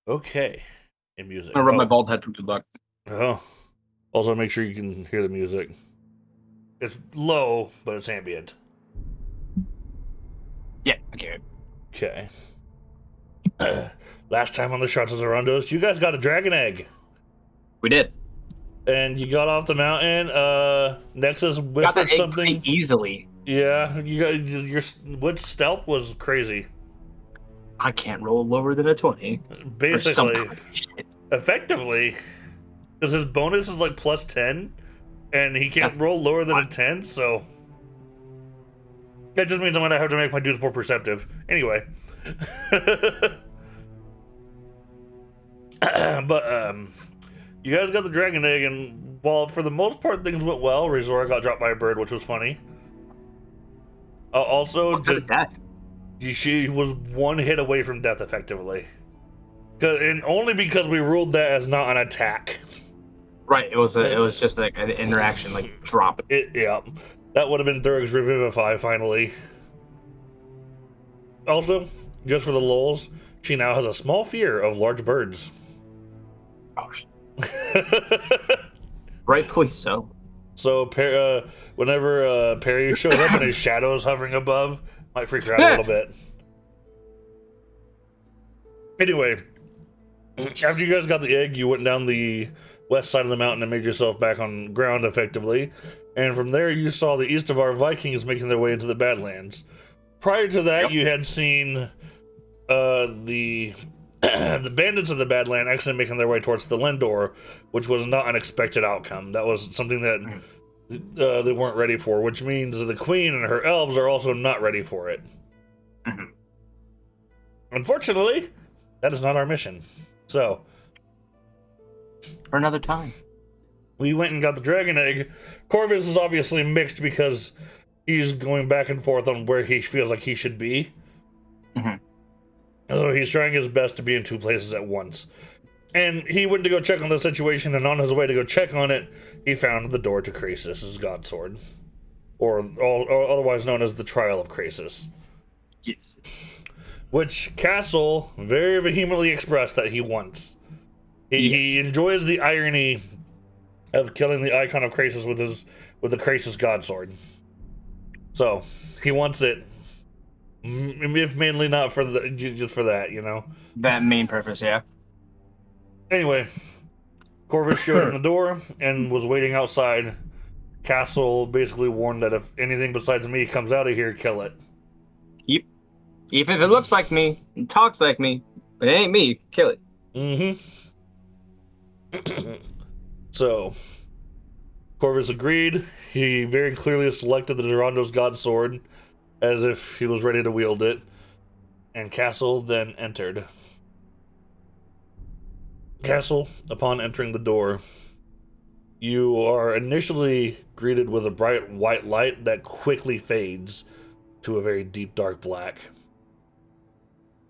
Okay. And music. I'm gonna rub my bald head for good luck. Oh. Also, make sure you can hear the music. It's low, but it's ambient. Yeah, okay. Okay. Last time on the Shards of Zorandos, you guys got a dragon egg. We did. And you got off the mountain. Nexus Got whispered that egg something. pretty easily. Yeah, you got your Wood's stealth was crazy. I can't roll lower than a 20. Basically, effectively, because his bonus is like plus 10, and he can't roll lower than a 10, so that just means I'm gonna have to make my dudes more perceptive. Anyway, but you guys got the dragon egg, and while for the most part things went well, Rizora got dropped by a bird, which was funny. Also, she was one hit away from death, effectively, and only because we ruled that as not an attack. Right, it was just like an interaction, like drop. Yeah, that would have been Thurg's Revivify finally. Also, just for the lulz, she now has a small fear of large birds. Oh, rightfully so. So whenever Perry shows up and his shadow's hovering above, might freak her out a little bit. Anyway, after you guys got the egg, you went down the west side of the mountain and made yourself back on ground effectively. And from there, you saw the east of our Vikings making their way into the Badlands. Prior to that, you had seen the the bandits of the Badland actually making their way towards the Lindor, which was not an expected outcome. That was something that they weren't ready for, which means the queen and her elves are also not ready for it. Unfortunately, that is not our mission. So, for another time, we went and got the dragon egg. Corvus is obviously mixed because he's going back and forth on where he feels like he should be. So he's trying his best to be in two places at once. And he went to go check on the situation, and on his way to go check on it, he found the door to Krasis' God Sword. Or otherwise known as the Trial of Krasis. Yes. Which Castle very vehemently expressed that he wants. He enjoys the irony of killing the icon of Krasis with the Krasis God Sword. So, he wants it. If mainly not for just for that, you know? That main purpose, yeah. Anyway, Corvus showed him the door and was waiting outside. Castle basically warned that if anything besides me comes out of here, kill it. Yep. Even if it looks like me and talks like me, but it ain't me, kill it. So, Corvus agreed. He very clearly selected the Zorandos God Sword as if he was ready to wield it, and Castle then entered. Castle, upon entering the door, you are initially greeted with a bright white light that quickly fades to a very deep dark black.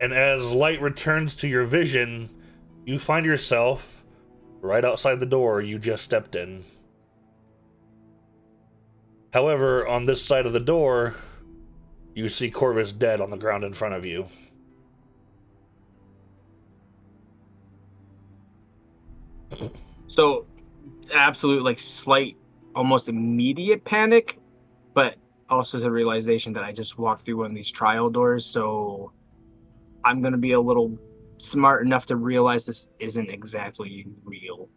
And as light returns to your vision, you find yourself right outside the door you just stepped in. However, on this side of the door, you see Corvus dead on the ground in front of you. So, absolute, like, slight, almost immediate panic, but also the realization that I just walked through one of these trial doors, so I'm going to be a little smart enough to realize this isn't exactly real.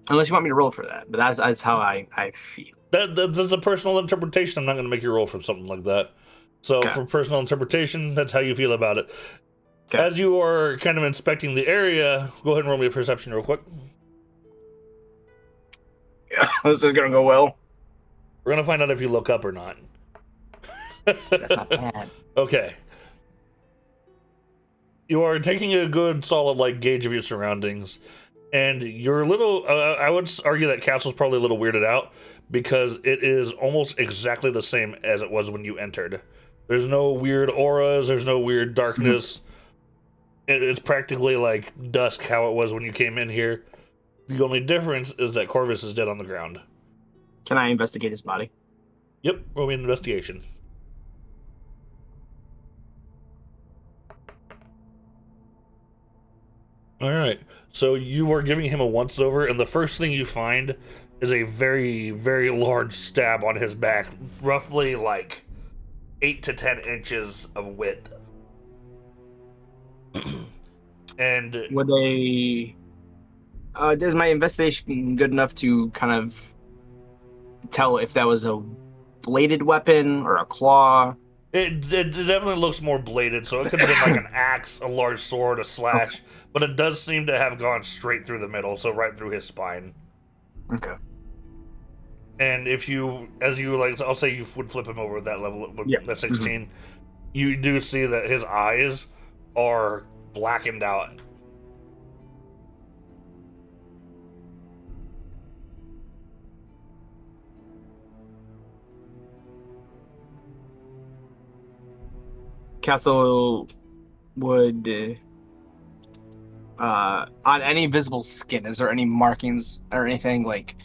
Unless you want me to roll for that, but that's how I feel. That's a personal interpretation. I'm not going to make you roll for something like that. So for personal interpretation, that's how you feel about it. As you are kind of inspecting the area, go ahead and roll me a perception real quick. Yeah, this is going to go well. We're going to find out if you look up or not. That's not bad. Okay. You are taking a good, solid, gauge of your surroundings. And you're a little, I would argue that Castle's probably a little weirded out because it is almost exactly the same as it was when you entered. There's no weird auras, there's no weird darkness. It's practically like dusk how it was when you came in here. The only difference is that Corvus is dead on the ground. Can I investigate his body? Yep, roll me an investigation. All right. So you are giving him a once over, and the first thing you find is a very, very large stab on his back, roughly like 8 to 10 inches of width. And Would they? Is my investigation good enough to kind of tell if that was a bladed weapon or a claw? it definitely looks more bladed, so it could have been like an axe, a large sword, a Okay. slash, but it does seem to have gone straight through the middle, so right through his spine. Okay. And if you, as you like, I'll say you would flip him over at that level, Yeah. at 16, you do see that his eyes are blackened out. Castle would on any visible skin, is there any markings or anything like?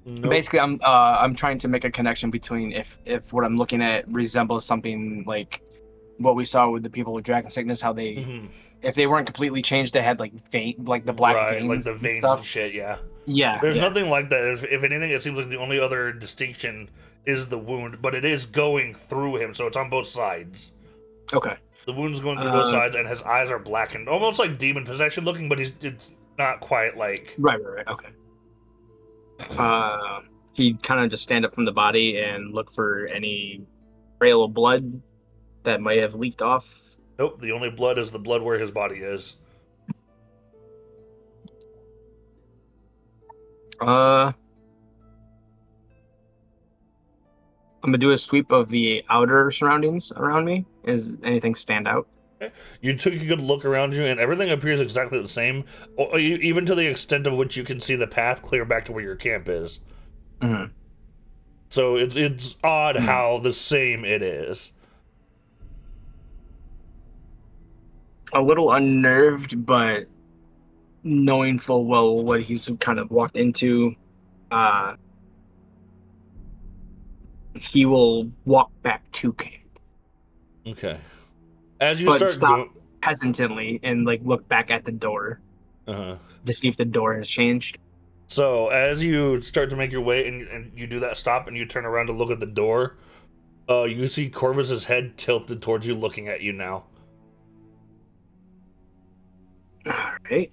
Nope. Basically, I'm trying to make a connection between if what I'm looking at resembles something like what we saw with the people with dragon sickness, how they if they weren't completely changed, they had like like the black Right, like veins the and veins stuff. and shit, yeah. Yeah, There's yeah. nothing like that. If anything, it seems like the only other distinction is the wound, but it is going through him, so it's on both sides. Okay. The wound's going through both sides, and his eyes are blackened, almost like demon possession looking, but it's not quite like. Right. Okay. He'd kind of just stand up from the body and look for any trail of blood that might have leaked off. Nope, the only blood is the blood where his body is. I'm gonna do a sweep of the outer surroundings around me. Is anything stand out? Okay. You took a good look around you, and everything appears exactly the same, even to the extent of which you can see the path clear back to where your camp is. Mm-hmm. So it's odd how the same it is. A little unnerved, but knowing full well what he's kind of walked into, he will walk back to camp. Okay. As you But start stop hesitantly and like look back at the door uh-huh. to see if the door has changed. So as you start to make your way and you do that stop and you turn around to look at the door, you see Corvus's head tilted towards you, looking at you now. All right.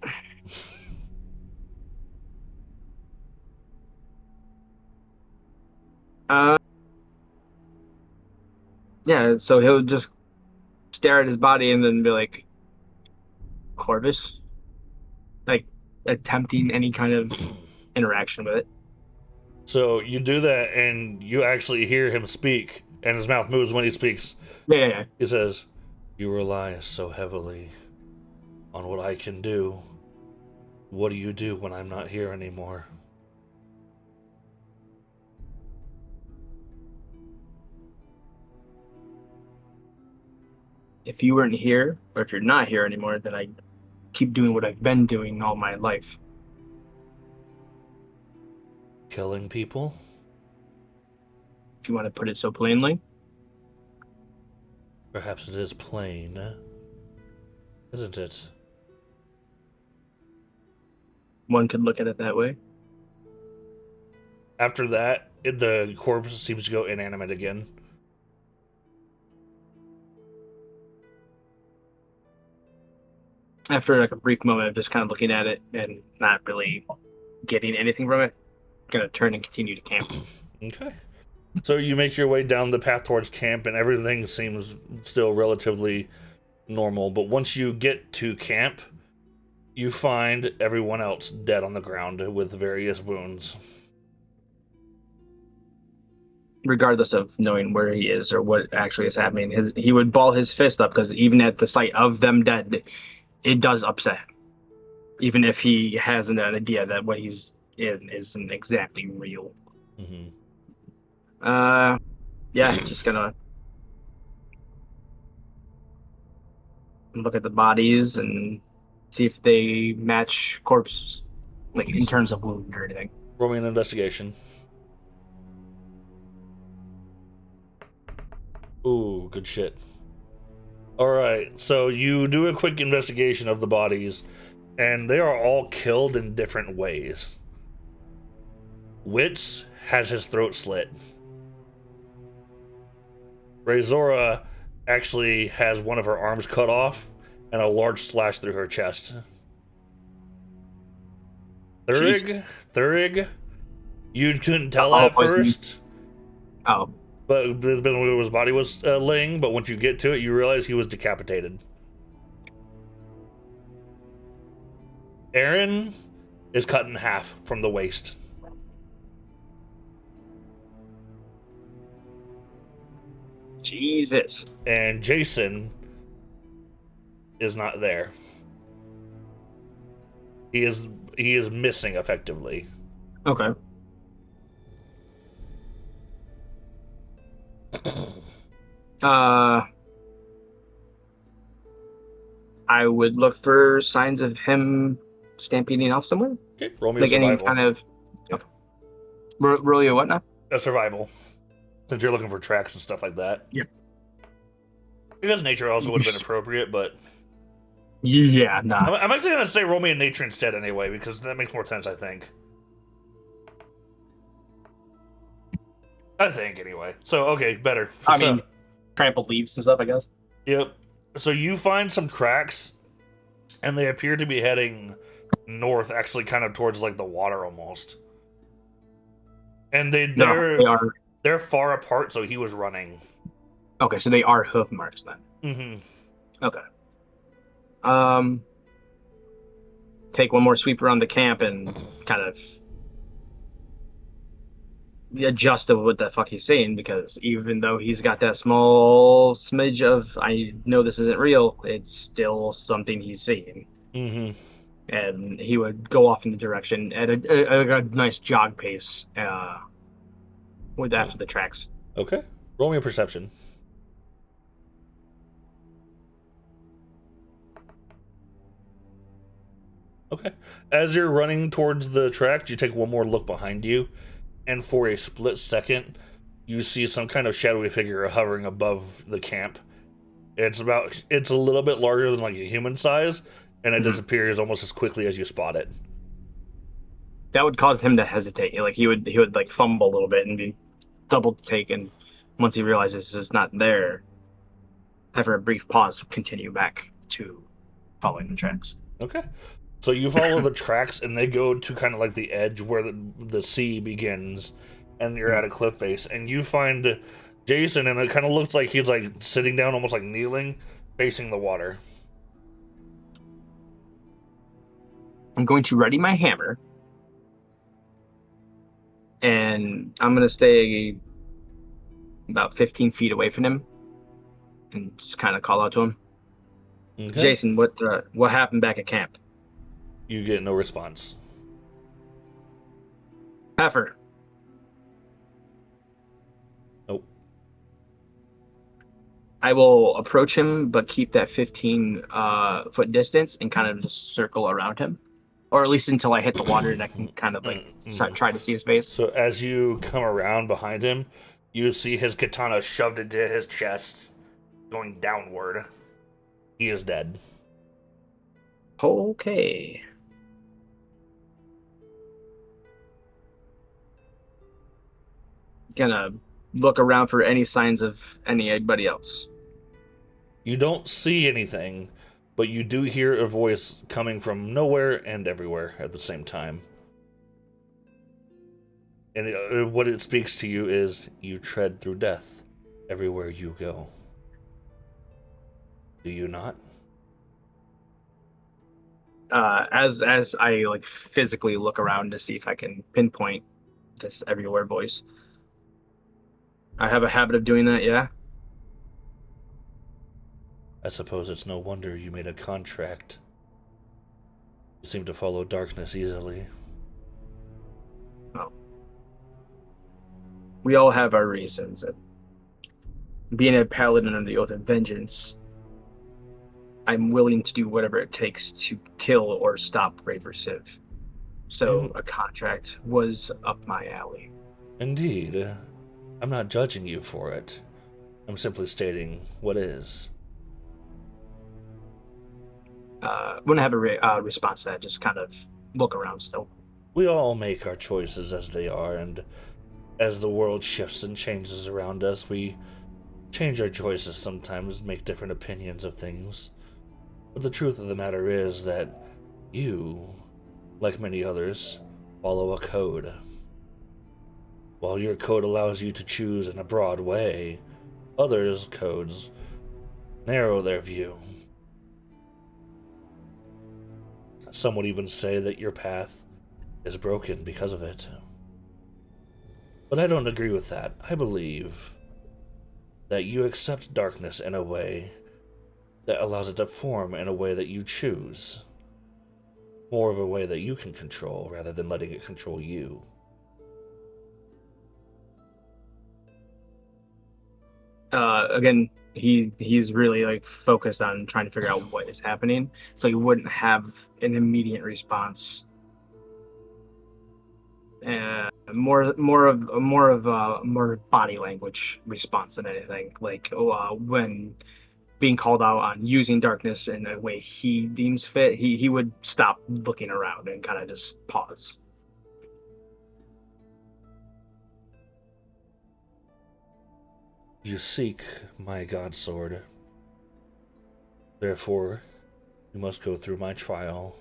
Yeah, so he'll just stare at his body and then be like, Corvus? Like attempting any kind of interaction with it. So you do that and you actually hear him speak, and his mouth moves when he speaks. Yeah. He says, "You rely so heavily on what I can do. What do you do when I'm not here anymore?" If you weren't here, or if you're not here anymore, then I keep doing what I've been doing all my life. Killing people? If you want to put it so plainly. Perhaps it is plain, isn't it? One could look at it that way. After that, the corpse seems to go inanimate again. After like a brief moment of just kind of looking at it and not really getting anything from it, I'm gonna turn and continue to camp. Okay. So you make your way down the path towards camp, and everything seems still relatively normal. But once you get to camp, you find everyone else dead on the ground with various wounds. Regardless of knowing where he is or what actually is happening, he would ball his fist up because even at the sight of them dead, it does upset him. Even if he has an idea that what he's in isn't exactly real. Mm-hmm. Yeah, just gonna look at the bodies and see if they match corpses, like in terms of wound or anything. Roll me an investigation. Ooh, good shit. Alright, so you do a quick investigation of the bodies, and they are all killed in different ways. Wits has his throat slit. Razora actually has one of her arms cut off and a large slash through her chest. Thurig, you couldn't tell at first. Oh. But where his body was laying, but once you get to it, you realize he was decapitated. Aaron is cut in half from the waist. Jesus. And Jason is not there. He is missing effectively. Okay. I would look for signs of him stampeding off somewhere. Okay, roll me like a survival. Any kind of. Okay. Roll you what now? A survival. Since you're looking for tracks and stuff like that. Yeah. Because nature also would have been appropriate, but. Yeah, nah. I'm actually going to say roll me a nature instead anyway, because that makes more sense, I think. Anyway. So, okay, better. I mean, trampled leaves and stuff, I guess. Yep. So you find some tracks, and they appear to be heading north, actually kind of towards, like, the water almost. And they're far apart, so he was running. Okay, so they are hoof marks then. Mm-hmm. Okay. Take one more sweep around the camp and kind of adjust to what the fuck he's saying, because even though he's got that small smidge of I know this isn't real, it's still something he's seeing. Mm-hmm. And he would go off in the direction at a nice jog pace with after the tracks. Okay. Roll me a perception. Okay. As you're running towards the tracks, you take one more look behind you, and for a split second, you see some kind of shadowy figure hovering above the camp. It's a little bit larger than like a human size, and it disappears almost as quickly as you spot it. That would cause him to hesitate. Like he would like fumble a little bit and be double take, and once he realizes it's not there, after a brief pause, continue back to following the tracks. Okay. So you follow the tracks, and they go to kind of like the edge where the sea begins, and you're at a cliff face, and you find Jason, and it kind of looks like he's like sitting down, almost like kneeling, facing the water. I'm going to ready my hammer, and I'm going to stay about 15 feet away from him, and just kind of call out to him. Okay. Jason, what happened back at camp? You get no response. Heifer. Nope. I will approach him, but keep that 15-foot distance and kind of just circle around him. Or at least until I hit the water and I can kind of like try to see his face. So as you come around behind him, you see his katana shoved into his chest, going downward. He is dead. Okay. Gonna look around for any signs of anybody else. You don't see anything, but you do hear a voice coming from nowhere and everywhere at the same time. And what it speaks to you is, you tread through death everywhere you go. Do you not? As I like physically look around to see if I can pinpoint this everywhere voice. I have a habit of doing that, yeah? I suppose it's no wonder you made a contract. You seem to follow darkness easily. Oh. We all have our reasons. Being a paladin under the oath of vengeance, I'm willing to do whatever it takes to kill or stop Raver Civ. So a contract was up my alley. Indeed. I'm not judging you for it. I'm simply stating what is. wouldn't have a response to that. Just kind of look around still. We all make our choices as they are, and as the world shifts and changes around us, we change our choices sometimes, make different opinions of things. But the truth of the matter is that you, like many others, follow a code. While your code allows you to choose in a broad way, others' codes narrow their view. Some would even say that your path is broken because of it. But I don't agree with that. I believe that you accept darkness in a way that allows it to form in a way that you choose. More of a way that you can control rather than letting it control you. Again, he's really like focused on trying to figure out what is happening, so he wouldn't have an immediate response. More body language response than anything. Like when being called out on using darkness in a way he deems fit, he would stop looking around and kind of just pause. You seek my god sword. Therefore, you must go through my trial.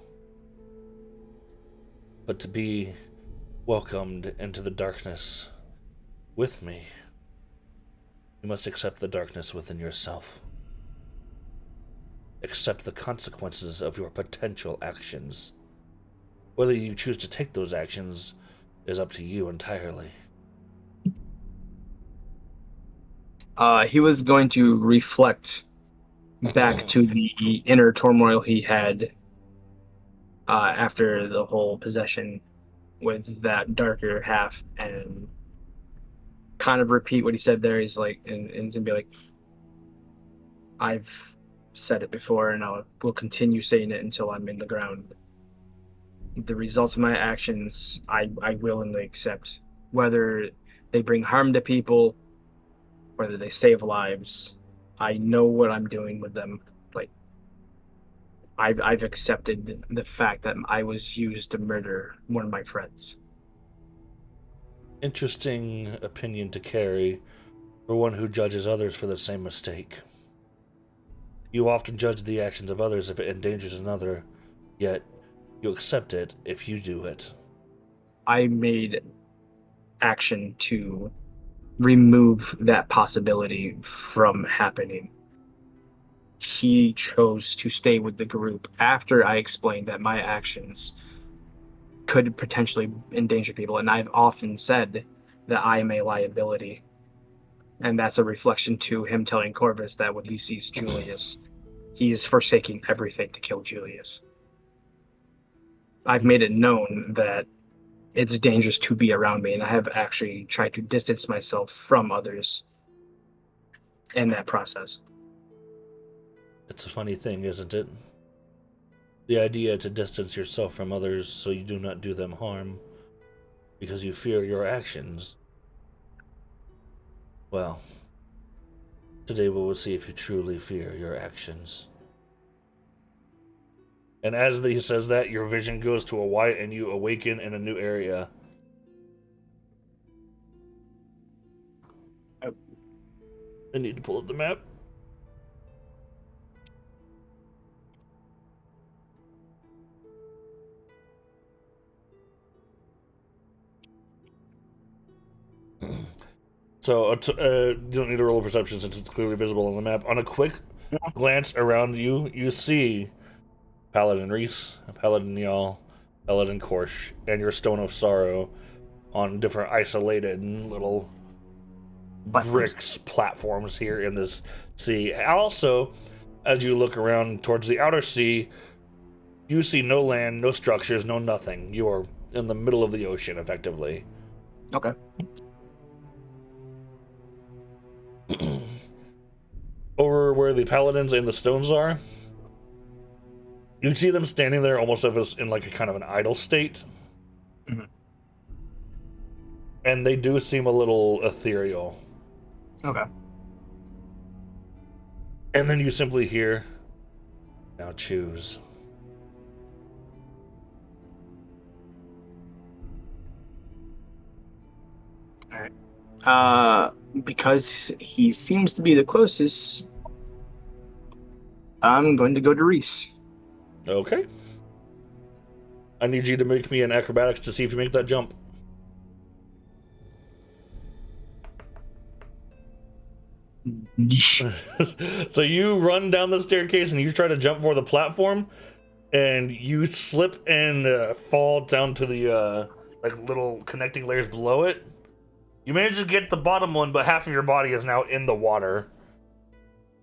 But to be welcomed into the darkness with me, you must accept the darkness within yourself. Accept the consequences of your potential actions. Whether you choose to take those actions is up to you entirely. He was going to reflect back to the inner turmoil he had after the whole possession with that darker half, and kind of repeat what he said there. He's like, and be like, I've said it before, and I will continue saying it until I'm in the ground. The results of my actions, I willingly accept, whether they bring harm to people, whether they save lives. I know what I'm doing with them. Like, I've accepted the fact that I was used to murder one of my friends. Interesting opinion to carry for one who judges others for the same mistake. You often judge the actions of others if it endangers another, yet you accept it if you do it. I made action to remove that possibility from happening. He chose to stay with the group after I explained that my actions could potentially endanger people. And I've often said that I am a liability. And that's a reflection to him telling Corvus that when he sees Julius, he's forsaking everything to kill Julius. I've made it known that it's dangerous to be around me, and I have actually tried to distance myself from others in that process. It's a funny thing, isn't it? The idea to distance yourself from others so you do not do them harm because you fear your actions. Well, today we will see if you truly fear your actions. And as he says that, your vision goes to a white and you awaken in a new area. I need to pull up the map. So you don't need to roll a perception since it's clearly visible on the map. On a quick glance around you, you see Paladin Reese, Paladin Y'all, Paladin Korsh, and your Stone of Sorrow on different isolated little bricks platforms here in this sea. Also, as you look around towards the outer sea, you see no land, no structures, no nothing. You are in the middle of the ocean, effectively. Okay. Over where the paladins and the stones are, you see them standing there almost as in like a kind of an idle state. Mm-hmm. And they do seem a little ethereal. Okay. And then you simply hear, now choose. Because he seems to be the closest, I'm going to go to Reese. Okay. I need you to make me an acrobatics to see if you make that jump. So you run down the staircase and you try to jump for the platform, and you slip and fall down to the like little connecting layers below it. You manage to get the bottom one, but half of your body is now in the water.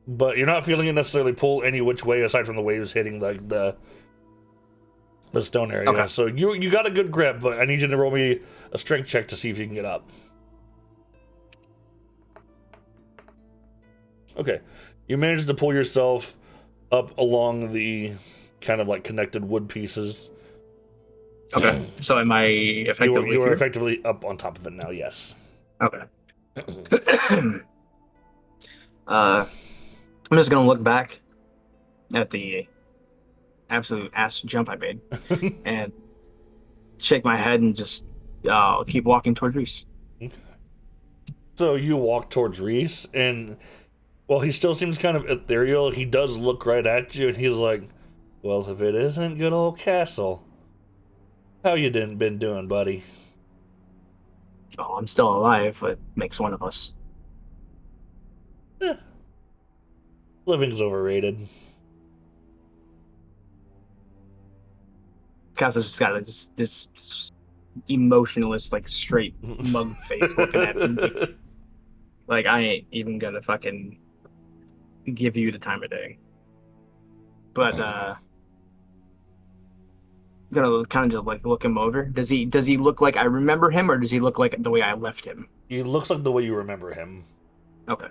But you're not feeling it necessarily pull any which way aside from the waves hitting like the stone area. Okay. So you got a good grip, but I need you to roll me a strength check to see if you can get up. Okay. You managed to pull yourself up along the kind of like connected wood pieces. Okay. So am I effectively You are here? effectively up on top of it now, yes. Okay. I'm just gonna look back at the absolute ass jump I made and shake my head and just keep walking towards Reese. So you walk towards Reese, and while he still seems kind of ethereal, he does look right at you, and he's like, well, if it isn't good old Castle, how you been doing, buddy? So I'm still alive, but makes one of us. Eh, living's overrated. Cass just got this emotionless, like straight mug face looking at me. Like I ain't even gonna fucking give you the time of day. But gonna kind of just like look him over. Does he look like I remember him, or does he look like the way I left him? He looks like the way you remember him. Okay.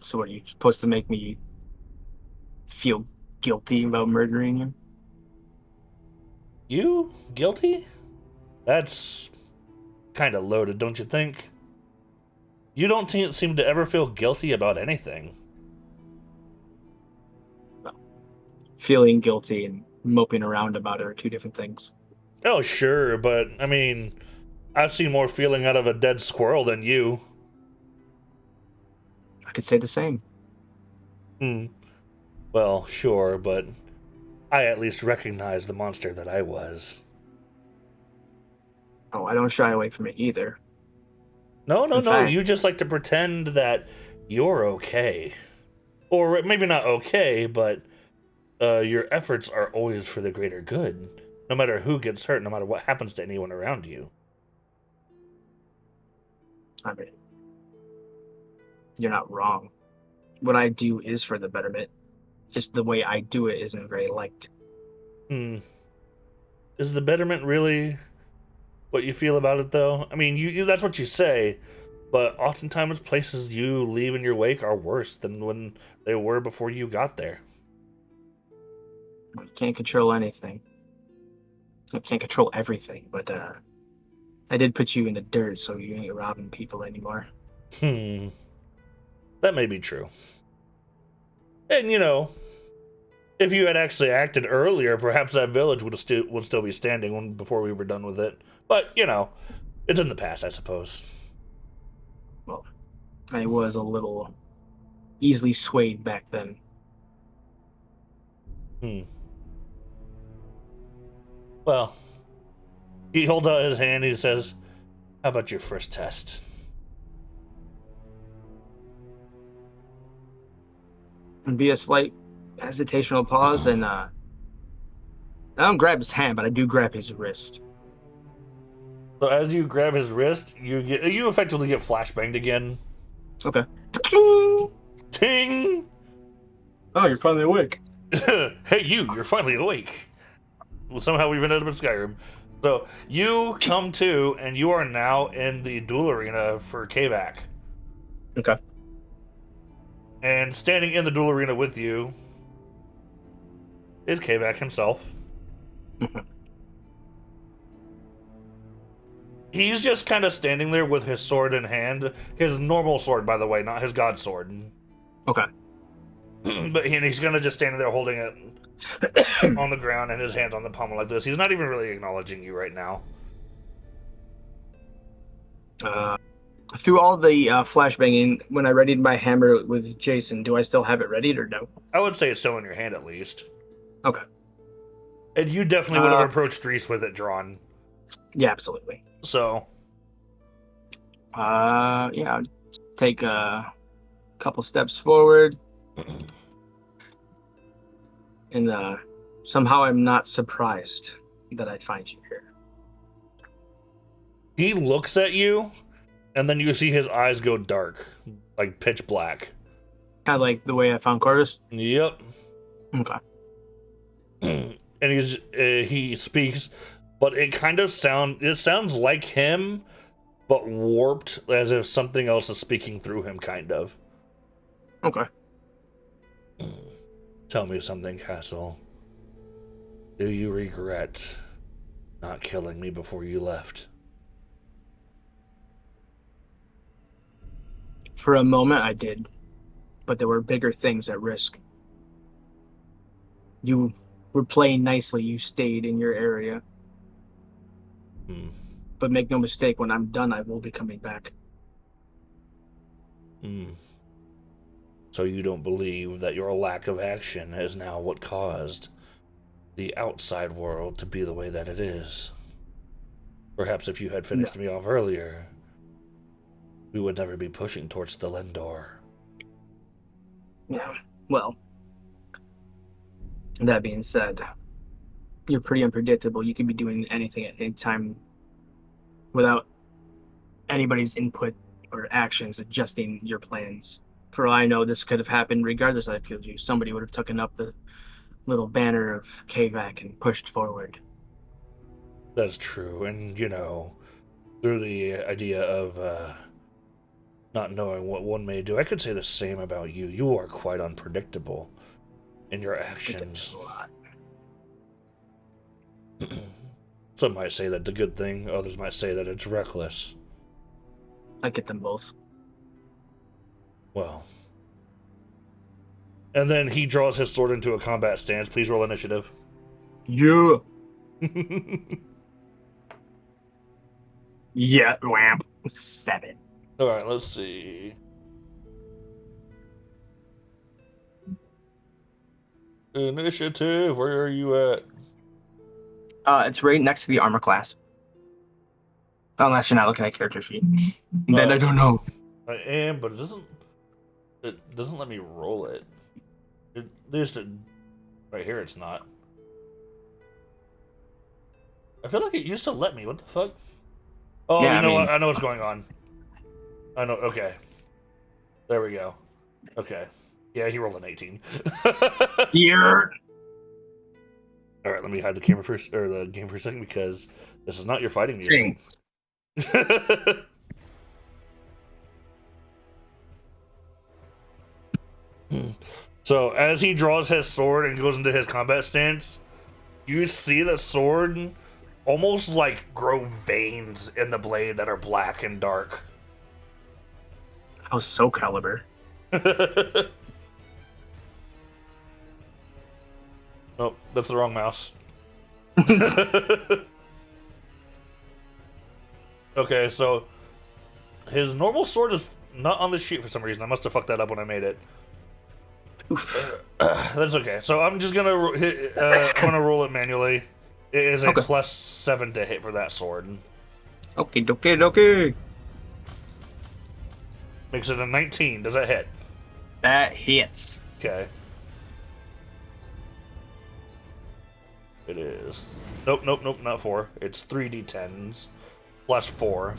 So what are you supposed to make me feel guilty about murdering him? You? Guilty? That's kind of loaded, don't you think? You don't seem to ever feel guilty about anything. Feeling guilty and moping around about it are two different things. Oh, sure, but, I mean, I've seen more feeling out of a dead squirrel than you. I could say the same. Well, sure, but I at least recognize the monster that I was. Oh, I don't shy away from it either. No, In fact, you just like to pretend that you're okay. Or maybe not okay, but your efforts are always for the greater good. No matter who gets hurt, no matter what happens to anyone around you. I mean, you're not wrong. What I do is for the betterment. Just the way I do it isn't very liked. Is the betterment really what you feel about it, though? I mean, you that's what you say, but oftentimes places you leave in your wake are worse than when they were before you got there. You can't control anything. You can't control everything, but I did put you in the dirt, so you ain't robbing people anymore. That may be true. And if you had actually acted earlier, perhaps that village would still be standing before we were done with it. But it's in the past, I suppose. Well, I was a little easily swayed back then. Well, he holds out his hand and he says, how about your first test? And be a slight hesitational pause, and I don't grab his hand, but I do grab his wrist. So as you grab his wrist, you effectively get flashbanged again. Okay. Ting! Oh, you're finally awake. Hey, you're finally awake. Well, somehow we've ended up in Skyrim. So you come to, and you are now in the duel arena for Kavak. Okay. And standing in the duel arena with you is Kavak himself. He's just kind of standing there with his sword in hand. His normal sword, by the way, not his god sword. Okay. But he's kind of just standing there holding it on the ground and his hands on the pommel like this. He's not even really acknowledging you right now. Uh, through all the flashbanging, when I readied my hammer with Jason, do I still have it readied or no? I would say it's still in your hand at least. Okay. And you definitely would have approached Reese with it drawn. Yeah, absolutely. So. Yeah, I'll take a couple steps forward, and somehow I'm not surprised that I'd find you here. He looks at you, and then you see his eyes go dark, like pitch black. Kind of like the way I found Corvus. Yep. Okay. And he speaks, but it sounds like him, but warped, as if something else is speaking through him, kind of. Okay. Tell me something, Castle. Do you regret not killing me before you left? For a moment, I did, but there were bigger things at risk. You were playing nicely. You stayed in your area. But make no mistake, when I'm done, I will be coming back. So you don't believe that your lack of action is now what caused the outside world to be the way that it is? Perhaps if you had finished me off earlier, we would never be pushing towards the Lendor. Yeah, well, that being said, you're pretty unpredictable. You could be doing anything at any time without anybody's input or actions adjusting your plans. For all I know, this could have happened regardless I killed you. Somebody would have taken up the little banner of Kvac and pushed forward. That's true, and through the idea of not knowing what one may do, I could say the same about you. You are quite unpredictable in your actions. Some might say that's a good thing, others might say that it's reckless. I get them both. Well. And then he draws his sword into a combat stance. Please roll initiative. Yeah. Yeah, wham. 7. Alright, let's see. Initiative, where are you at? It's right next to the armor class. Unless you're not looking at character sheet. Then I don't know. I am, but it doesn't let me roll it. Right here it's not. I feel like it used to let me. What the fuck? Oh, yeah, what? I know what's going on. I know. Okay. There we go. Okay. Yeah, he rolled an 18. Here. All right, let me hide the camera first, or the game for a second, because this is not your fighting music. So as he draws his sword and goes into his combat stance, you see the sword almost like grow veins in the blade that are black and dark. How so caliber? Oh, that's the wrong mouse. Okay, so his normal sword is not on the sheet for some reason. I must have fucked that up when I made it. That's okay. So I'm just gonna I'm gonna roll it manually. It is a +7 to hit for that sword. Okay. Makes it a 19. Does that hit? That hits. Okay. It is. Nope, not 4. It's 3d10s +4.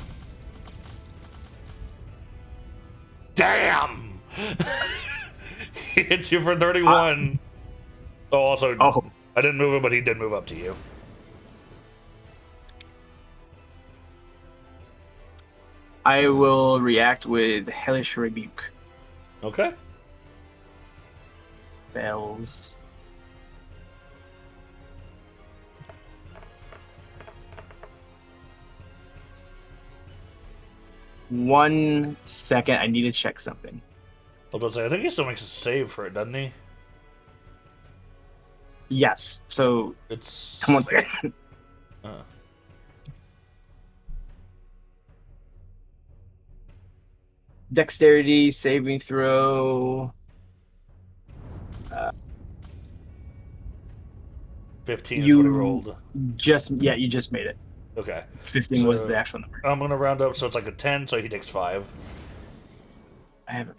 Damn! He hits you for 31. Also, I didn't move him, but he did move up to you. I will react with Hellish Rebuke. Okay. Bells. One second, I need to check something. I was about to say, I think he still makes a save for it, doesn't he? Yes. So, Come on a second. Dexterity saving throw. 15 is what I You rolled. you just made it. Okay. 15 was the So actual number. I'm gonna round up so it's like a 10, so he takes 5. I haven't.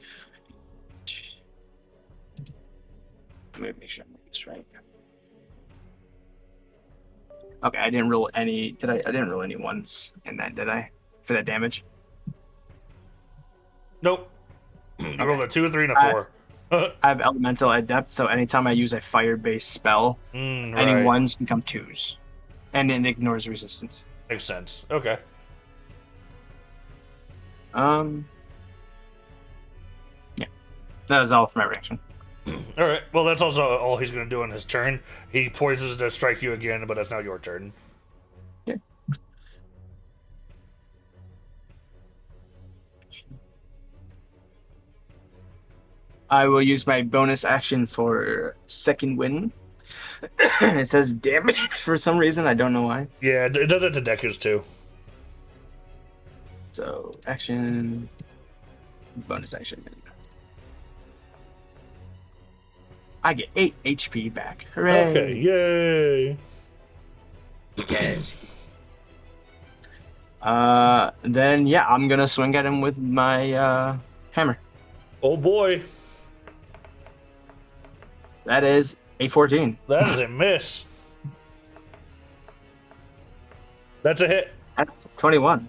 Let me make sure I'm doing this right. Okay, I didn't roll any. Did I? I didn't roll any ones in that, did I? For that damage? Nope. You rolled a 2, a 3, and a 4. I have Elemental Adept, so anytime I use a fire-based spell, any Right. ones become 2s. And it ignores resistance. Makes sense. Okay. Yeah. That was all for my reaction. All right. Well, that's also all he's gonna do on his turn. He poises to strike you again, but it's now your turn. Yeah. I will use my bonus action for second wind. It says damage for some reason. I don't know why. Yeah, it does it to Dekus too. So action, bonus action. I get 8 HP back. Hooray! Okay, yay! Yes. Then yeah, I'm gonna swing at him with my hammer. Oh boy, That is a 14. that is a miss. That's a hit. That's 21.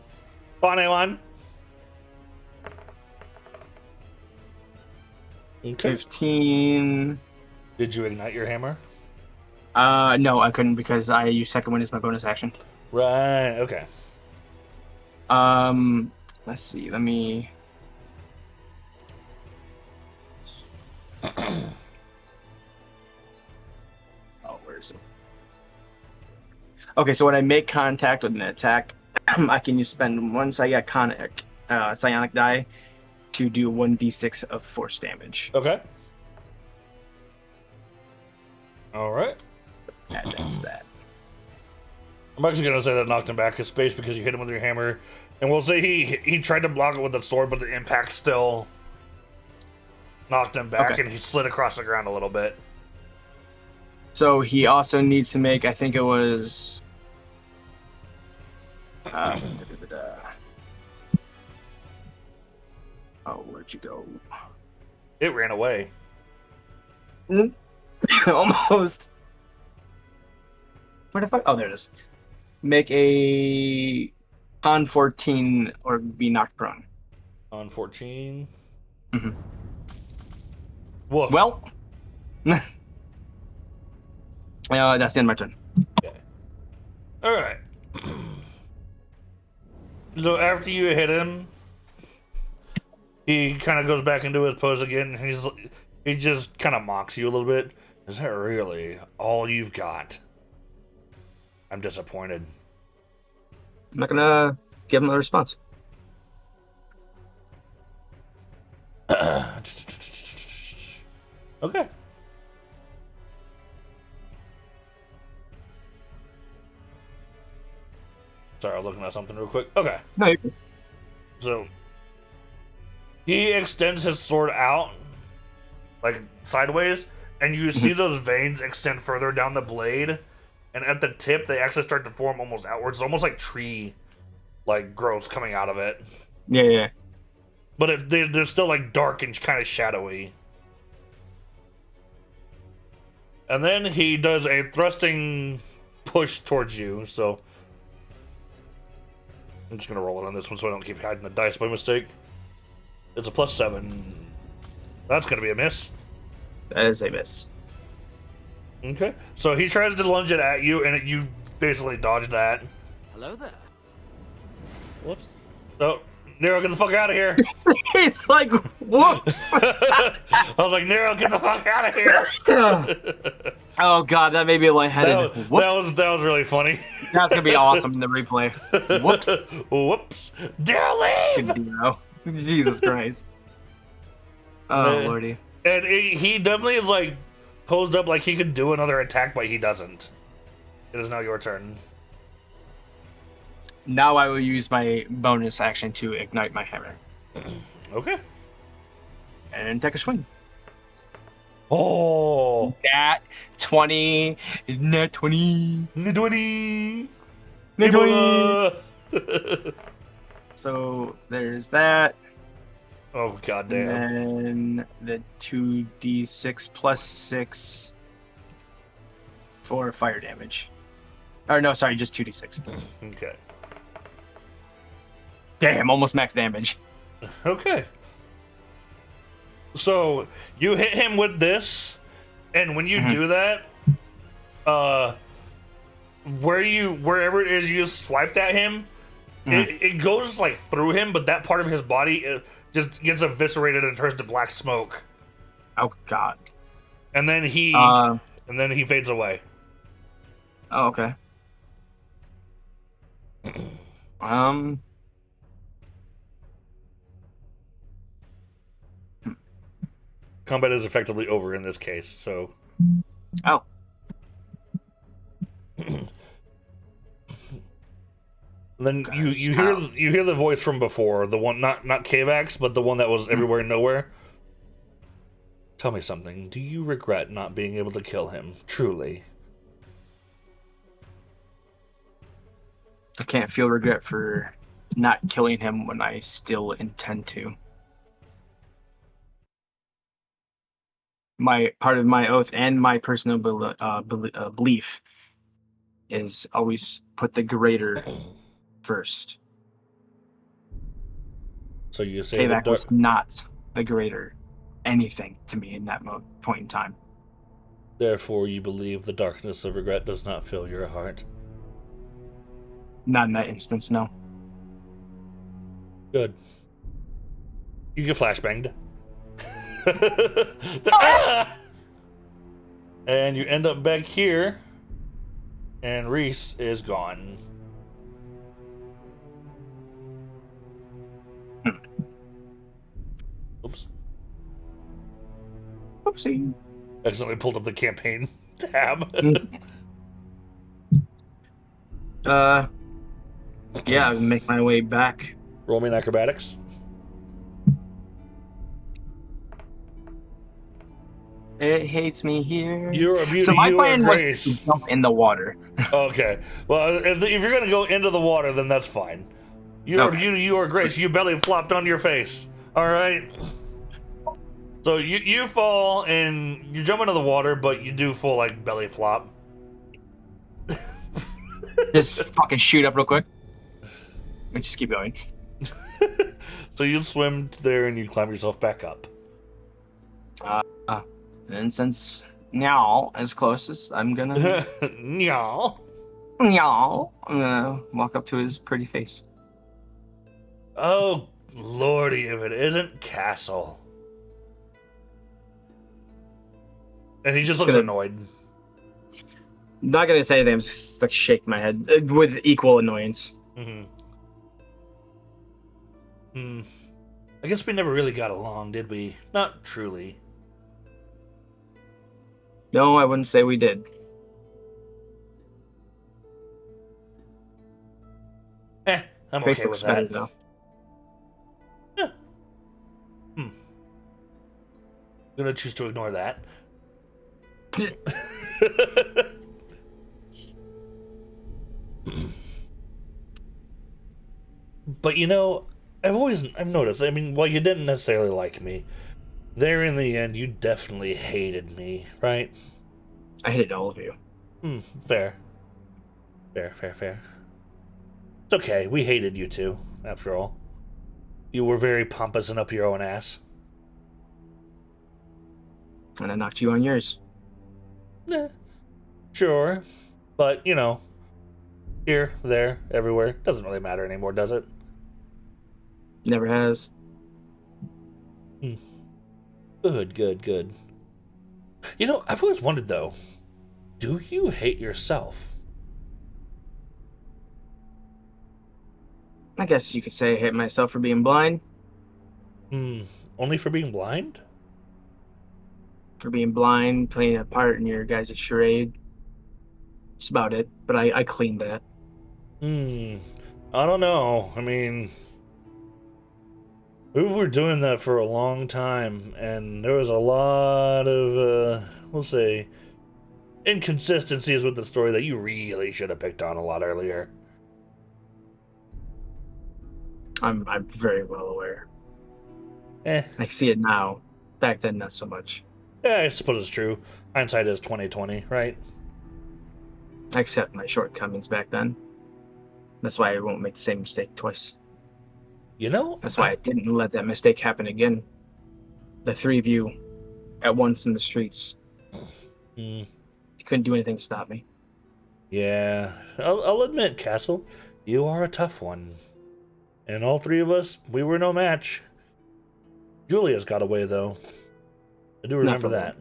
Funny one. Okay. 15. Did you ignite your hammer? No, I couldn't because I use second wind as my bonus action. Right. Okay. Let's see. Let me. Oh, where is it? Okay, so when I make contact with an attack, I can spend one psionic die to do 1d6 of force damage. Okay. All right. And that's that. I'm actually gonna say that knocked him back his space because you hit him with your hammer, and we'll say he tried to block it with the sword, but the impact still knocked him back, Okay. and he slid across the ground a little bit. So he also needs to make, I think it was. Oh, where'd you go? It ran away. Almost. Where the fuck? Oh, there it is. Make a con 14 or be knocked prone. On 14. Mhm. Woof. Well, that's the end of my turn. Okay. All right. So after you hit him, he kind of goes back into his pose again. And he just kind of mocks you a little bit. Is that really all you've got? I'm disappointed. I'm not gonna give him a response. Okay. Sorry, I'm looking at something real quick. Okay. No, you're good. So he extends his sword out, like sideways, and you see those veins extend further down the blade, and at the tip they actually start to form almost outwards. It's almost like tree, like growth coming out of it. Yeah. But they're still like dark and kind of shadowy. And then he does a thrusting push towards you. So I'm just gonna roll it on this one so I don't keep hiding the dice by mistake. It's a +7. That's gonna be a miss. That is a miss. Okay. So he tries to lunge it at you, and you basically dodge that. Hello there. Whoops. Oh, Nero, get the fuck out of here. He's like, whoops. I was like, Nero, get the fuck out of here. Oh god, that made me lightheaded. that Whoops. was really funny. That's gonna be awesome in the replay. Whoops. Whoops. Nero, leave. Good Nero. Jesus Christ. Oh lordy. And he definitely is like posed up like he could do another attack, but he doesn't. It is now your turn. Now I will use my bonus action to ignite my hammer. Okay. and take a swing. Oh, Nat 20. Nat 20. Nidwini. Nat 20. Ebola. So there's that. Oh, And goddamn. then the 2d6 plus 6 for fire damage. Or no, sorry, just 2d6. Okay. Damn, almost max damage. Okay. So you hit him with this, and when you do that, wherever it is you swiped at him, it goes like through him, but that part of his body just gets eviscerated and turns to black smoke, Oh god. and then he Uh, fades away. oh, okay. Um, Combat is effectively over in this case. So oh, then God, you just hear the voice from before, the one not Kavax, but the one that was everywhere and nowhere. Tell me something. Do you regret not being able to kill him? Truly. I can't feel regret for not killing him when I still intend to. My part of my oath and my personal belief is always put the greater first. So you say Kavak was not the greater anything to me in that point in time. Therefore, you believe the darkness of regret does not fill your heart. Not in that instance, no. Good. You get flashbanged. Ah! And you end up back here, and Reese is gone. Oops. Oopsie. Accidentally pulled up the campaign tab. Yeah, I make my way back. Roll me an acrobatics. It hates me here. You're a beauty. So my you are plan was grace. to jump in the water. Okay. Well, if you're gonna go into the water, then that's fine. You're a beauty. You are grace. You belly flopped on your face. All right. So you fall and you jump into the water, but you do full like belly flop. Just fucking shoot up real quick. And just keep going. So you swim there and you climb yourself back up. And since Nyal is closest, I'm gonna Nyah. Nyal. I'm gonna walk up to his pretty face. Oh lordy, if it isn't Castle. And he just looks annoyed. Not gonna say anything. I'm just like shaking my head with equal annoyance. I guess we never really got along, did we? Not truly. No, I wouldn't say we did. I'm okay with that. Though. Yeah. I'm gonna choose to ignore that. But you know, I've noticed. I mean, while you didn't necessarily like me, there in the end, you definitely hated me, right? I hated all of you. Fair. It's okay. We hated you too, after all. You were very pompous and up your own ass. And I knocked you on yours. Sure. But, you know, here, there, everywhere. Doesn't really matter anymore, does it? Never has. Good. You know, I've always wondered, though, do you hate yourself? I guess you could say I hate myself for being blind. Only for being blind? For being blind, playing a part in your guys' charade. That's about it. But I cleaned that. I don't know. I mean, We were doing that for a long time, and there was a lot of, we'll say, inconsistencies with the story that you really should have picked on a lot earlier. I'm very well aware. Eh, I see it now. Back then, not so much. yeah, I suppose it's true. Hindsight is 2020, right? I accept my shortcomings back then. That's why I won't make the same mistake twice. You know, That's why I didn't let that mistake happen again. The three of you at once in the streets. mm, You couldn't do anything to stop me. yeah, I'll admit, Castle, you are a tough one. And all three of us, we were no match. Julia's got away, though. I do remember that.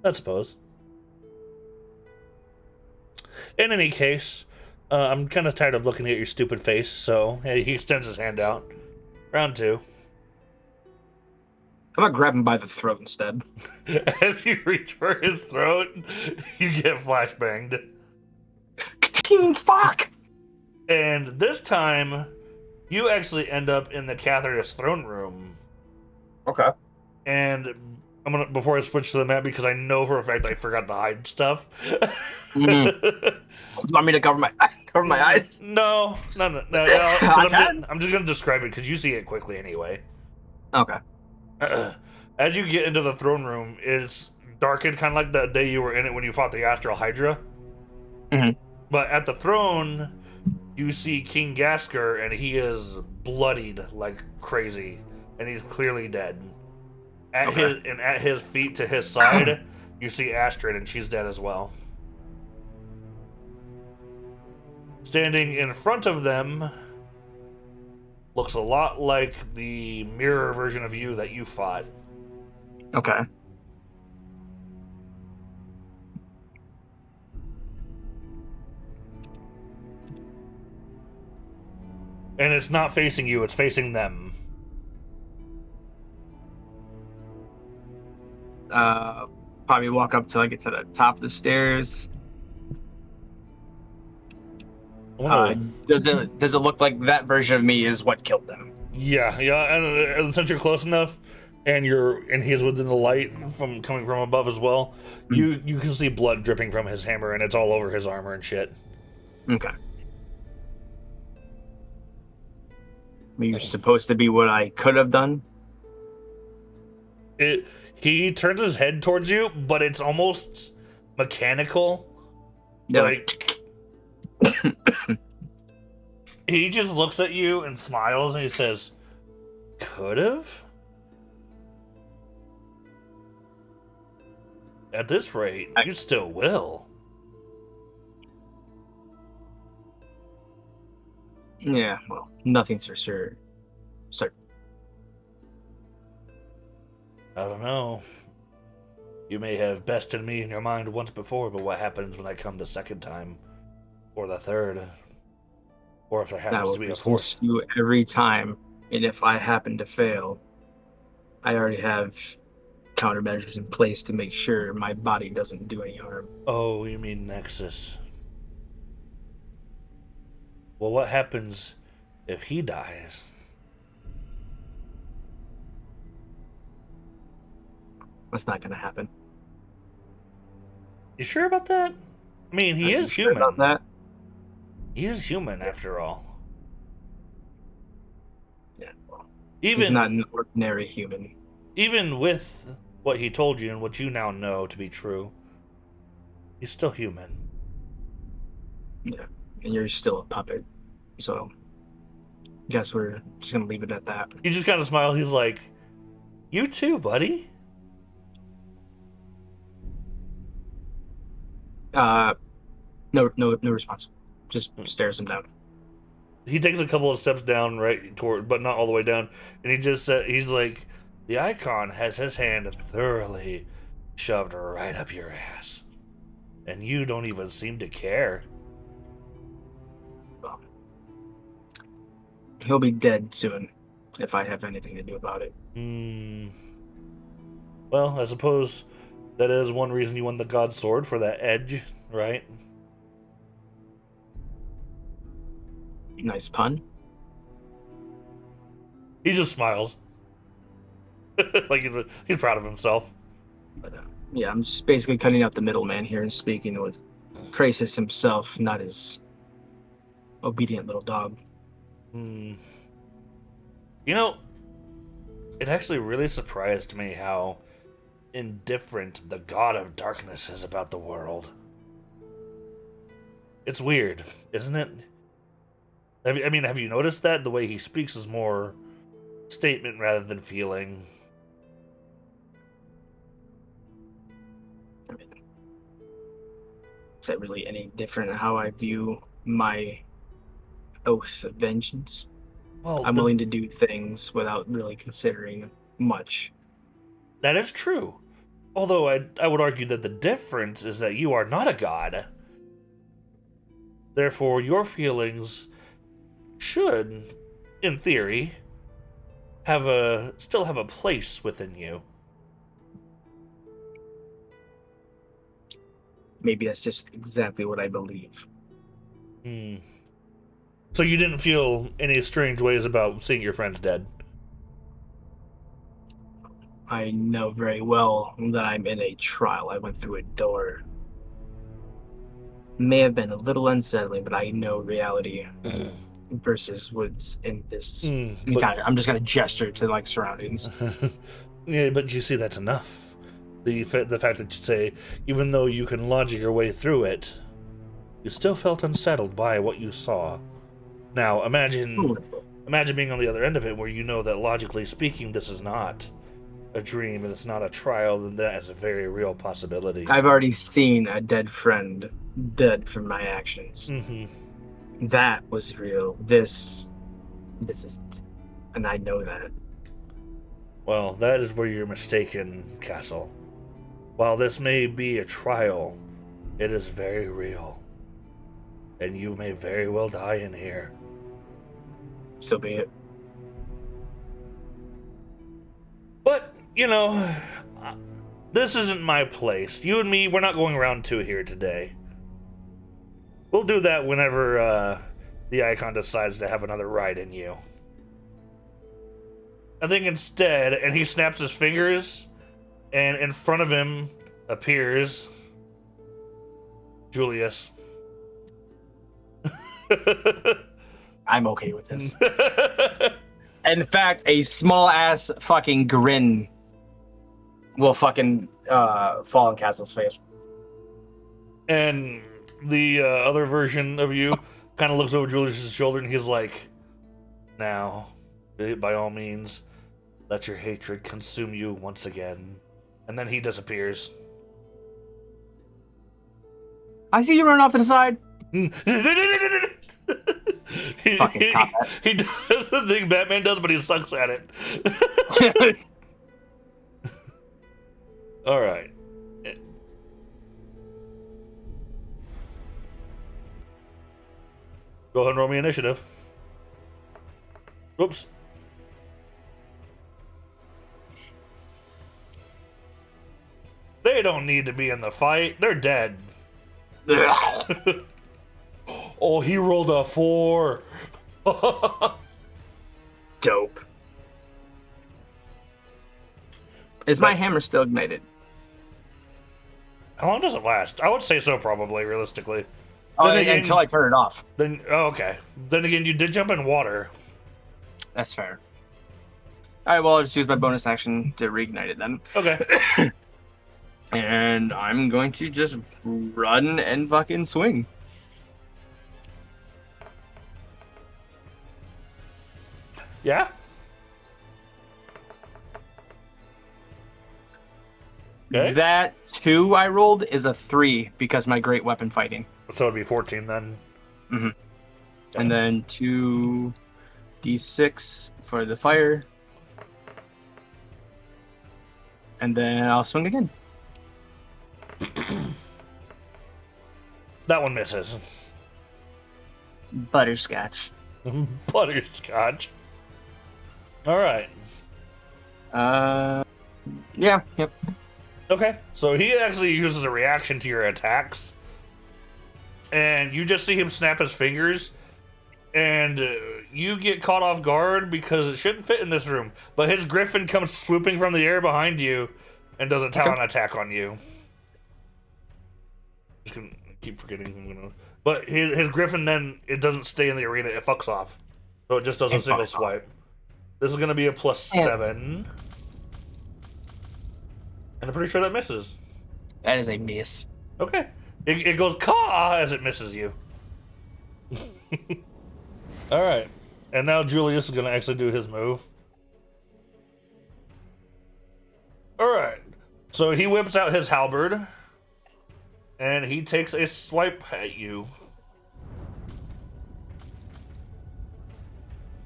I suppose. In any case, I'm kind of tired of looking at your stupid face, so he extends his hand out. Round two. How about grab him by the throat instead? As you reach for his throat, you get flashbanged. Fuck! And this time, you actually end up in the Catharist throne room. Okay. And I'm gonna, before I switch to the map, because I know for a fact I forgot to hide stuff. You want me to cover my eyes? No. I'm just gonna describe it because you see it quickly anyway. Okay. As you get into the throne room, it's darkened, kind of like that day you were in it when you fought the Astral Hydra. Mm-hmm. But at the throne, you see King Gasker, and he is bloodied like crazy, and he's clearly dead. At his feet to his side, you see Astrid, and she's dead as well. Standing in front of them looks a lot like the mirror version of you that you fought. Okay. And it's not facing you, it's facing them. Probably walk up till I get to the top of the stairs. Does it look like that version of me is what killed them? Yeah, and since you're close enough, and he's within the light from coming from above as well, you can see blood dripping from his hammer, and it's all over his armor and shit. Okay. You're supposed to be what I could have done. He turns his head towards you, but it's almost mechanical. Yeah. Like he just looks at you and smiles, and he says, "Could have." At this rate, you still will. Yeah, well, nothing's for sure. I don't know. You may have bested me in your mind once before, but what happens when I come the second time? Or the third? Or if there happens to be a fourth? You every time, and if I happen to fail, I already have countermeasures in place to make sure my body doesn't do any harm. Oh, you mean Nexus. Well, what happens if he dies? That's not going to happen. You sure about that? I mean, he is human. Sure about that? He is human, after all. Yeah, well, he's not an ordinary human. Even with what he told you and what you now know to be true, he's still human. Yeah, and you're still a puppet. So, guess we're just going to leave it at that. He just kind of smiles. He's like, "You too, buddy." No response. Just stares him down. He takes a couple of steps down, right toward, but not all the way down. And he just he's like, "The Icon has his hand thoroughly shoved right up your ass, and you don't even seem to care." Well, he'll be dead soon if I have anything to do about it. Well, I suppose that is one reason you won the God Sword, for that edge, right? Nice pun. He just smiles. Like he's proud of himself. But yeah, I'm just basically cutting out the middleman here and speaking with Krasis himself, not his obedient little dog. Hmm. You know, it actually really surprised me how indifferent the God of Darkness is about the world. It's weird, isn't it? Have you noticed that? The way he speaks is more statement rather than feeling. I mean, is that really any different in how I view my oath of vengeance? Well, I'm willing to do things without really considering much. that is true. Although I would argue that the difference is that you are not a god. Therefore, your feelings should, in theory, still have a place within you. Maybe that's just exactly what I believe. Hmm. So you didn't feel any strange ways about seeing your friends dead? I know very well that I'm in a trial. I went through a door. May have been a little unsettling, but I know reality versus what's in this. I'm just gonna gesture to like surroundings. Yeah, but you see, that's enough. The fact that you say, even though you can logic your way through it, you still felt unsettled by what you saw. Now, imagine being on the other end of it, where you know that logically speaking, this is not a dream and it's not a trial, then that is a very real possibility. I've already seen a dead friend dead from my actions. Mm-hmm. That was real. This isn't, and I know that. Well, that is where you're mistaken, Castle. While this may be a trial, it is very real. And you may very well die in here. So be it. But, you know, this isn't my place. You and me, we're not going round 2 here today. We'll do that whenever the Icon decides to have another ride in you. I think instead, and he snaps his fingers, and in front of him appears Julius. I'm okay with this. In fact, a small ass fucking grin will fucking fall on Castle's face. And the other version of you kind of looks over Julius's shoulder and he's like, now, by all means, let your hatred consume you once again. And then he disappears. I see you run off to the side. he Fucking cop that. he does the thing Batman does, but he sucks at it. All right. Go ahead and roll me initiative. Whoops. They don't need to be in the fight. They're dead. Oh, he rolled a 4. Dope. Is my hammer still ignited? How long does it last? I would say so, probably, realistically. Oh, Then again, until I turn it off. Okay. Then again, you did jump in water. That's fair. All right, well, I'll just use my bonus action to reignite it then. Okay. And I'm going to just run and fucking swing. Yeah? Okay. That 2 I rolled is a 3 because my great weapon fighting. So it'd be 14 then. Mm-hmm. And then 2d6 for the fire. And then I'll swing again. That one misses. Butterscotch. Butterscotch. All right. Yeah, yep. Okay. So he actually uses a reaction to your attacks. And you just see him snap his fingers. And you get caught off guard because it shouldn't fit in this room. But his griffin comes swooping from the air behind you and does a talon attack on you. Just gonna keep forgetting. But his griffin then, it doesn't stay in the arena. It fucks off. So it just does a single swipe. This is going to be a +7. And I'm pretty sure that misses. That is a miss. Okay. It goes caw as it misses you. All right. And now Julius is going to actually do his move. All right. So he whips out his halberd. And he takes a swipe at you.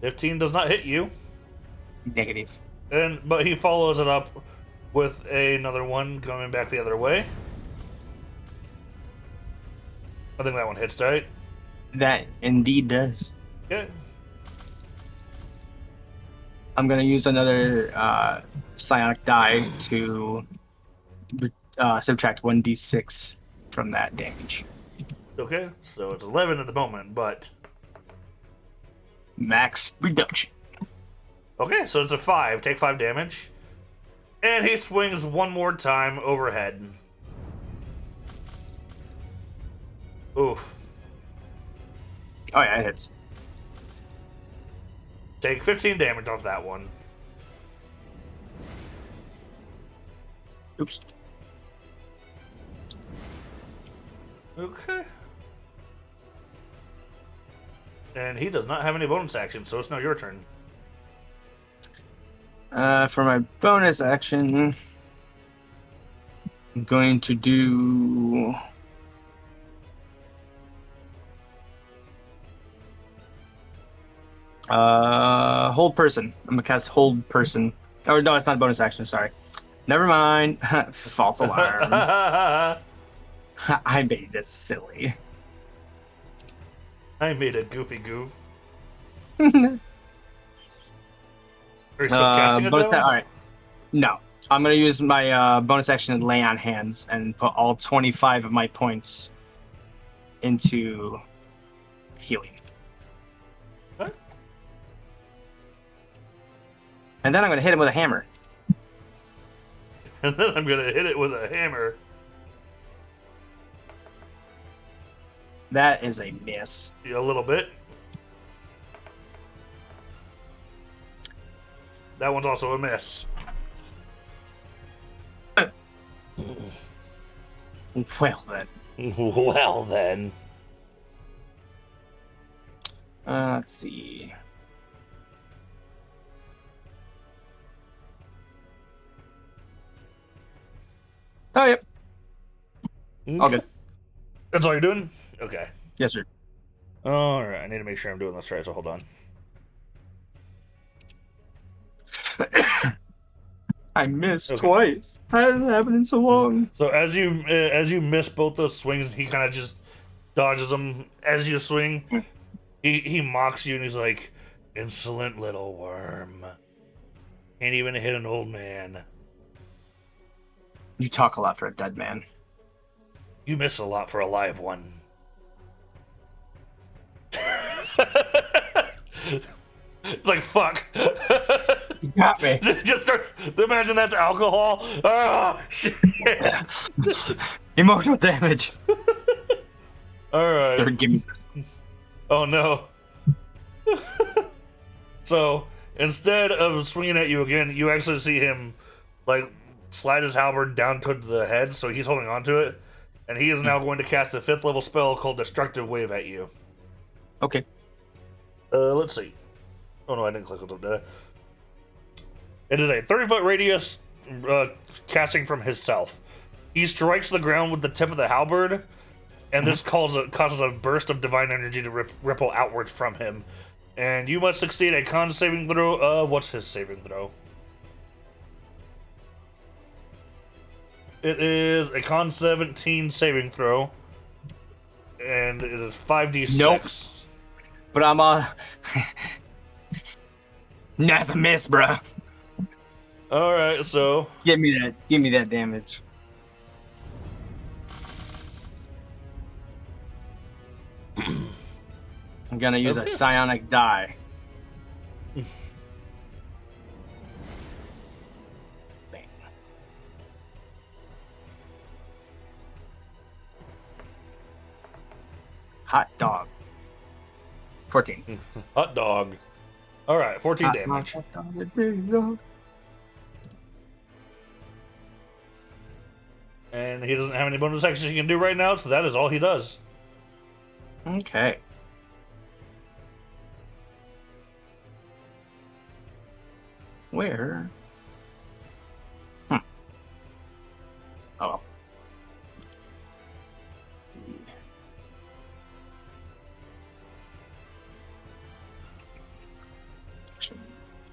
15 does not hit you. Negative. But he follows it up with another one coming back the other way. I think that one hits, right? That indeed does. Okay. I'm gonna use another psionic die to subtract 1d6 from that damage. Okay, so it's 11 at the moment, but... Max reduction. Okay, so it's a 5. Take 5 damage. And he swings one more time overhead. Oof. Oh yeah, it hits. Take 15 damage off that one. Oops. Okay. And he does not have any bonus action, so it's now your turn. For my bonus action, I'm going to do... hold person. I'm gonna cast hold person. Oh no, it's not a bonus action, sorry. Never mind. False alarm. I made this silly. I made a goofy goof. Are you still casting it though? Alright. No. I'm gonna use my bonus action to lay on hands and put all 25 of my points into healing. What? And then I'm gonna hit him with a hammer. And then I'm gonna hit it with a hammer. That is a miss. Yeah, a little bit. That one's also a miss. Well then. Well then. Let's see. Oh, yep. All good. That's all you're doing? Okay. Yes, sir. Alright, I need to make sure I'm doing this right, so hold on. I missed twice. How has it happened in so long? So as you miss both those swings, he kind of just dodges them as you swing. He mocks you and he's like, "Insolent little worm. Can't even hit an old man. You talk a lot for a dead man. You miss a lot for a live one." It's like, fuck. You got me. Just starts, imagine that's alcohol. Oh, shit. Emotional damage. Alright. Give me. Oh no. So, instead of swinging at you again, you actually see him, like, slide his halberd down to the head, so he's holding onto it. And he is now going to cast a 5th level spell called Destructive Wave at you. Okay. Let's see. Oh no, I didn't click on that. It is a 30-foot radius casting from himself. He strikes the ground with the tip of the halberd, and this causes a burst of divine energy to ripple outwards from him. And you must succeed a con saving throw. What's his saving throw? It is a con 17 saving throw, and it is 5d6. Nope. But I'm on. That's a miss, bruh. All right, so Give me that damage. I'm gonna use a psionic die. Bang. Hot dog. 14. Hot dog. All right, 14 damage. Hot dog, there you go. And he doesn't have any bonus actions he can do right now, so that is all he does. Okay. Where? Oh well.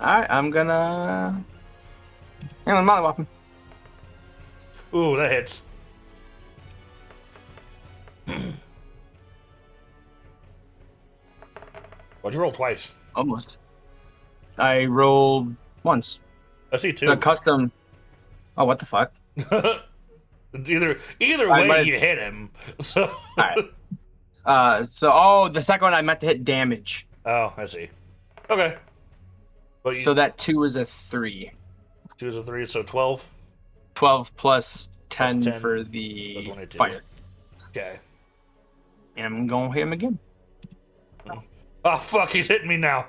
Alright, I'm gonna. Hang on, Molly Whopping. Ooh, that hits. Why'd you roll twice? Almost. I rolled once. I see two. The custom. Oh, what the fuck? either way, you hit him. So. Alright. The second one I meant to hit damage. Oh, I see. Okay. But So that 2 is a 3. 2 is a 3, so 12. 12 plus 10, Plus 10 for the 22. fire. Okay. And I'm going to hit him again. Oh, fuck, he's hitting me now.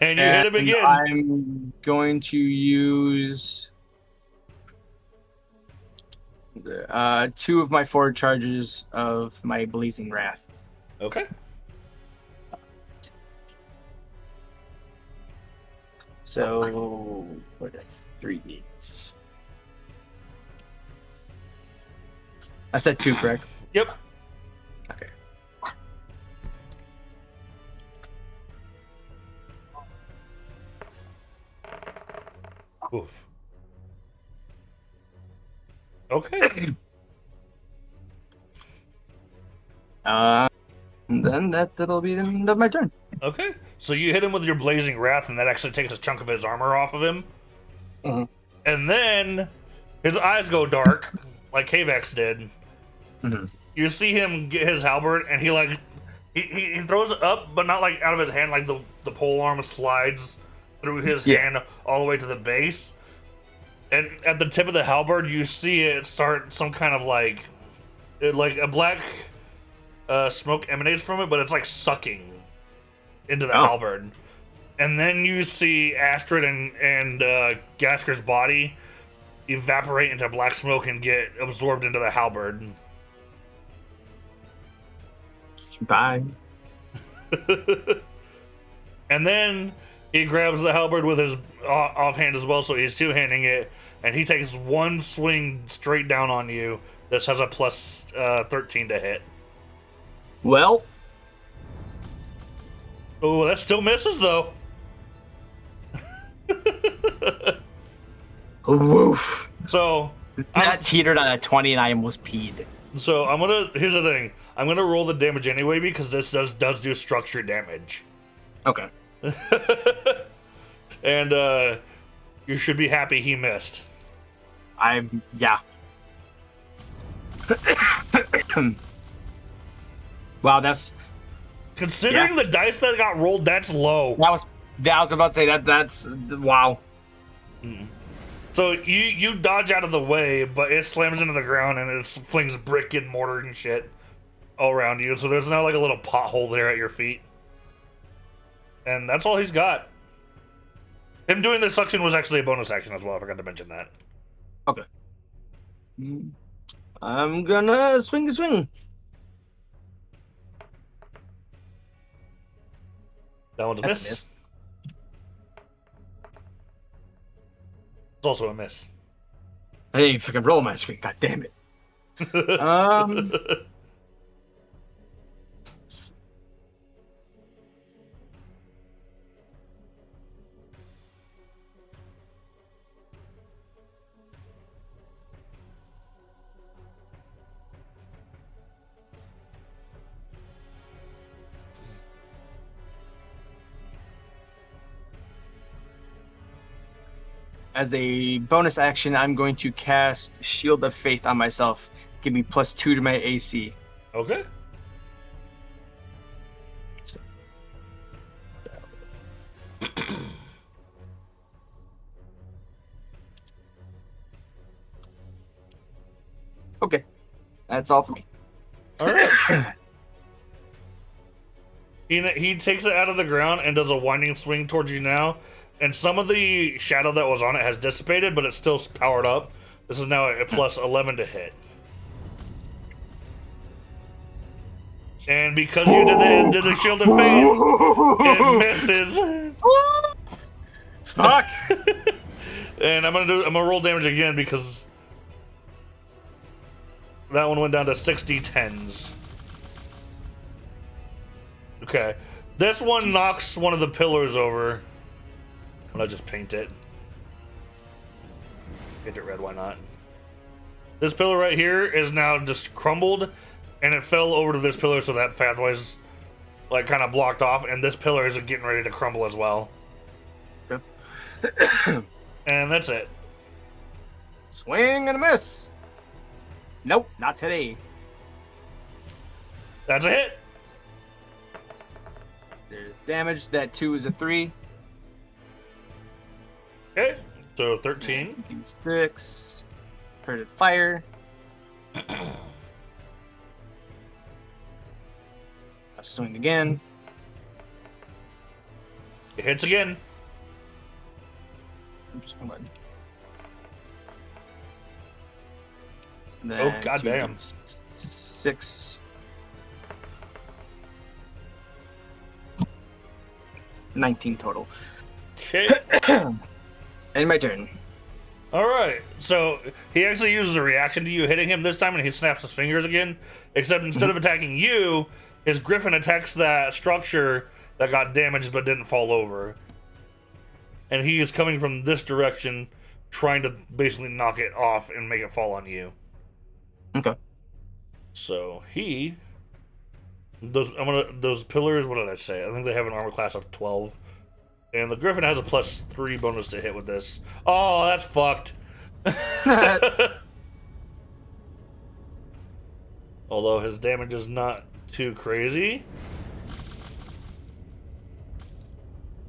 And you hit him again. I'm going to use 2 of my 4 charges of my Blazing Wrath. Okay. So, what are 3 beats? I said 2, correct? Yep. Okay. Oof. Okay. And then that'll be the end of my turn. Okay. So you hit him with your Blazing Wrath, and that actually takes a chunk of his armor off of him. Mm-hmm. And then his eyes go dark, like Kavex did. Mm-hmm. You see him get his halberd, and he throws it up, but not like out of his hand, like the pole arm slides through his hand all the way to the base. And at the tip of the halberd, you see it start some kind of like a black smoke emanates from it, but it's like sucking into the halberd. And then you see Astrid and Gasker's body evaporate into black smoke and get absorbed into the halberd. Bye. And then he grabs the halberd with his offhand as well, so he's two-handing it, and he takes one swing straight down on you. This has a plus 13 to hit. Well. Oh, that still misses, though. Woof. So That teetered on a 20 and I almost peed. So here's the thing. I'm gonna roll the damage anyway because this does do structure damage. Okay. And you should be happy he missed. Yeah. Wow, that's Considering the dice that got rolled, that's low. I was about to say that's wow. So you dodge out of the way, but it slams into the ground and it flings brick and mortar and shit all around you. So there's now like a little pothole there at your feet. And that's all he's got. Him doing the suction was actually a bonus action as well. I forgot to mention that. Okay. I'm gonna swing. That one's a That's miss. a miss. It's also a miss. I didn't even fucking roll my screen. God damn it. As a bonus action, I'm going to cast Shield of Faith on myself. Give me +2 to my AC. Okay. Okay, that's all for me. All right. He takes it out of the ground and does a winding swing towards you now. And some of the shadow that was on it has dissipated, but it's still powered up. This is now a plus 11 to hit. And because you did the shield of faith, it misses. Fuck. And I'm gonna roll damage again because that one went down to 60 tens. Okay. This one knocks one of the pillars over. I'll just paint it. Paint it red, why not? This pillar right here is now just crumbled, and it fell over to this pillar, so that pathway's like kind of blocked off, and this pillar is getting ready to crumble as well. Okay. And that's it. Swing and a miss. Nope, not today. That's a hit. There's damage. That 2 is a 3. Okay, so 13. 6. Hurt fire. I'll swing again. It hits again. Oops, come on. Oh, goddamn. 6. 19 total. Okay. And my turn. All right. So he actually uses a reaction to you hitting him this time, and he snaps his fingers again. Except instead of attacking you, his griffin attacks that structure that got damaged but didn't fall over. And he is coming from this direction, trying to basically knock it off and make it fall on you. Okay. So he, those pillars. What did I say? I think they have an armor class of 12, and the griffin has a +3 bonus to hit with this. Oh, that's fucked. Although his damage is not too crazy.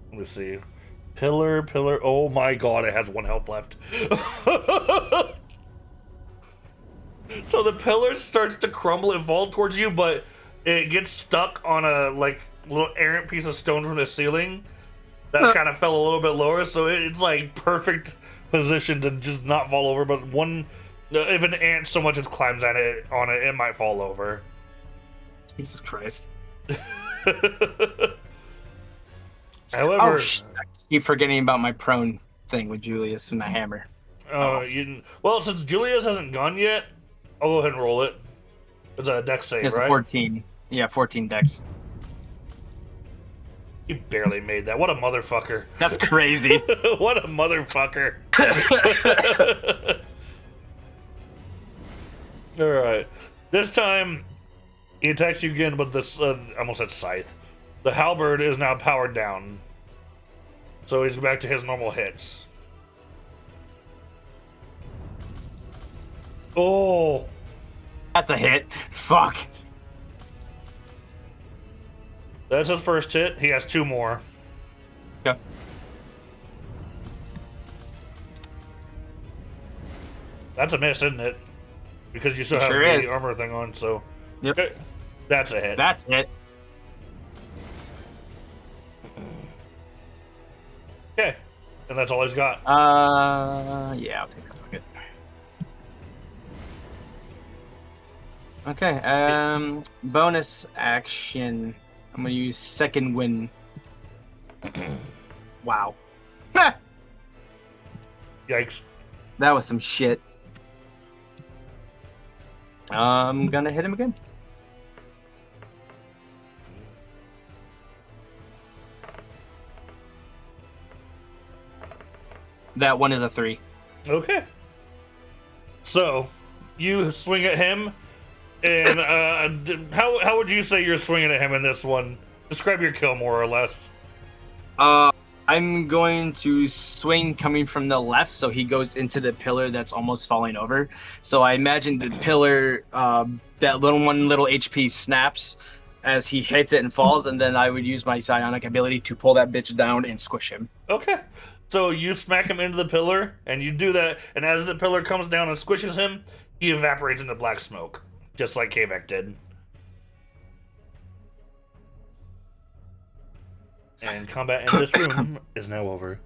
Let me see. Pillar. Oh my god, it has 1 health left. So the pillar starts to crumble and fall towards you, but it gets stuck on a like little errant piece of stone from the ceiling that kind of fell a little bit lower. So it's like perfect position to just not fall over. But if an ant so much as climbs on it, it might fall over. Jesus Christ. However, I keep forgetting about my prone thing with Julius and my hammer. Well, since Julius hasn't gone yet, I'll go ahead and roll it. It's a dex save, It's right? 14. Yeah, 14 dex. You barely made that. What a motherfucker. That's crazy. What a motherfucker. Alright. This time, he attacks you again, but this, I almost said scythe. The halberd is now powered down. So he's back to his normal hits. Oh! That's a hit. Fuck. That's his first hit. He has 2 more. Okay. That's a miss, isn't it? Because you still have Sure the is. armor thing on, so... Yep. Okay. That's a hit. That's it. Okay. And that's all he's got. Yeah, I'll take that. Fuck it. Okay, bonus action. I'm gonna use second wind. Wow. Ha! Yikes. That was some shit. I'm gonna hit him again. That one is a 3. Okay. So, you swing at him, and how would you say you're swinging at him in this one? Describe your kill more or less. I'm going to swing coming from the left, so he goes into the pillar that's almost falling over. So I imagine the pillar, that little HP snaps, as he hits it and falls, and then I would use my psionic ability to pull that bitch down and squish him. Okay. So you smack him into the pillar, and you do that, and as the pillar comes down and squishes him, he evaporates into black smoke, just like Kavek did. And combat in this room is now over.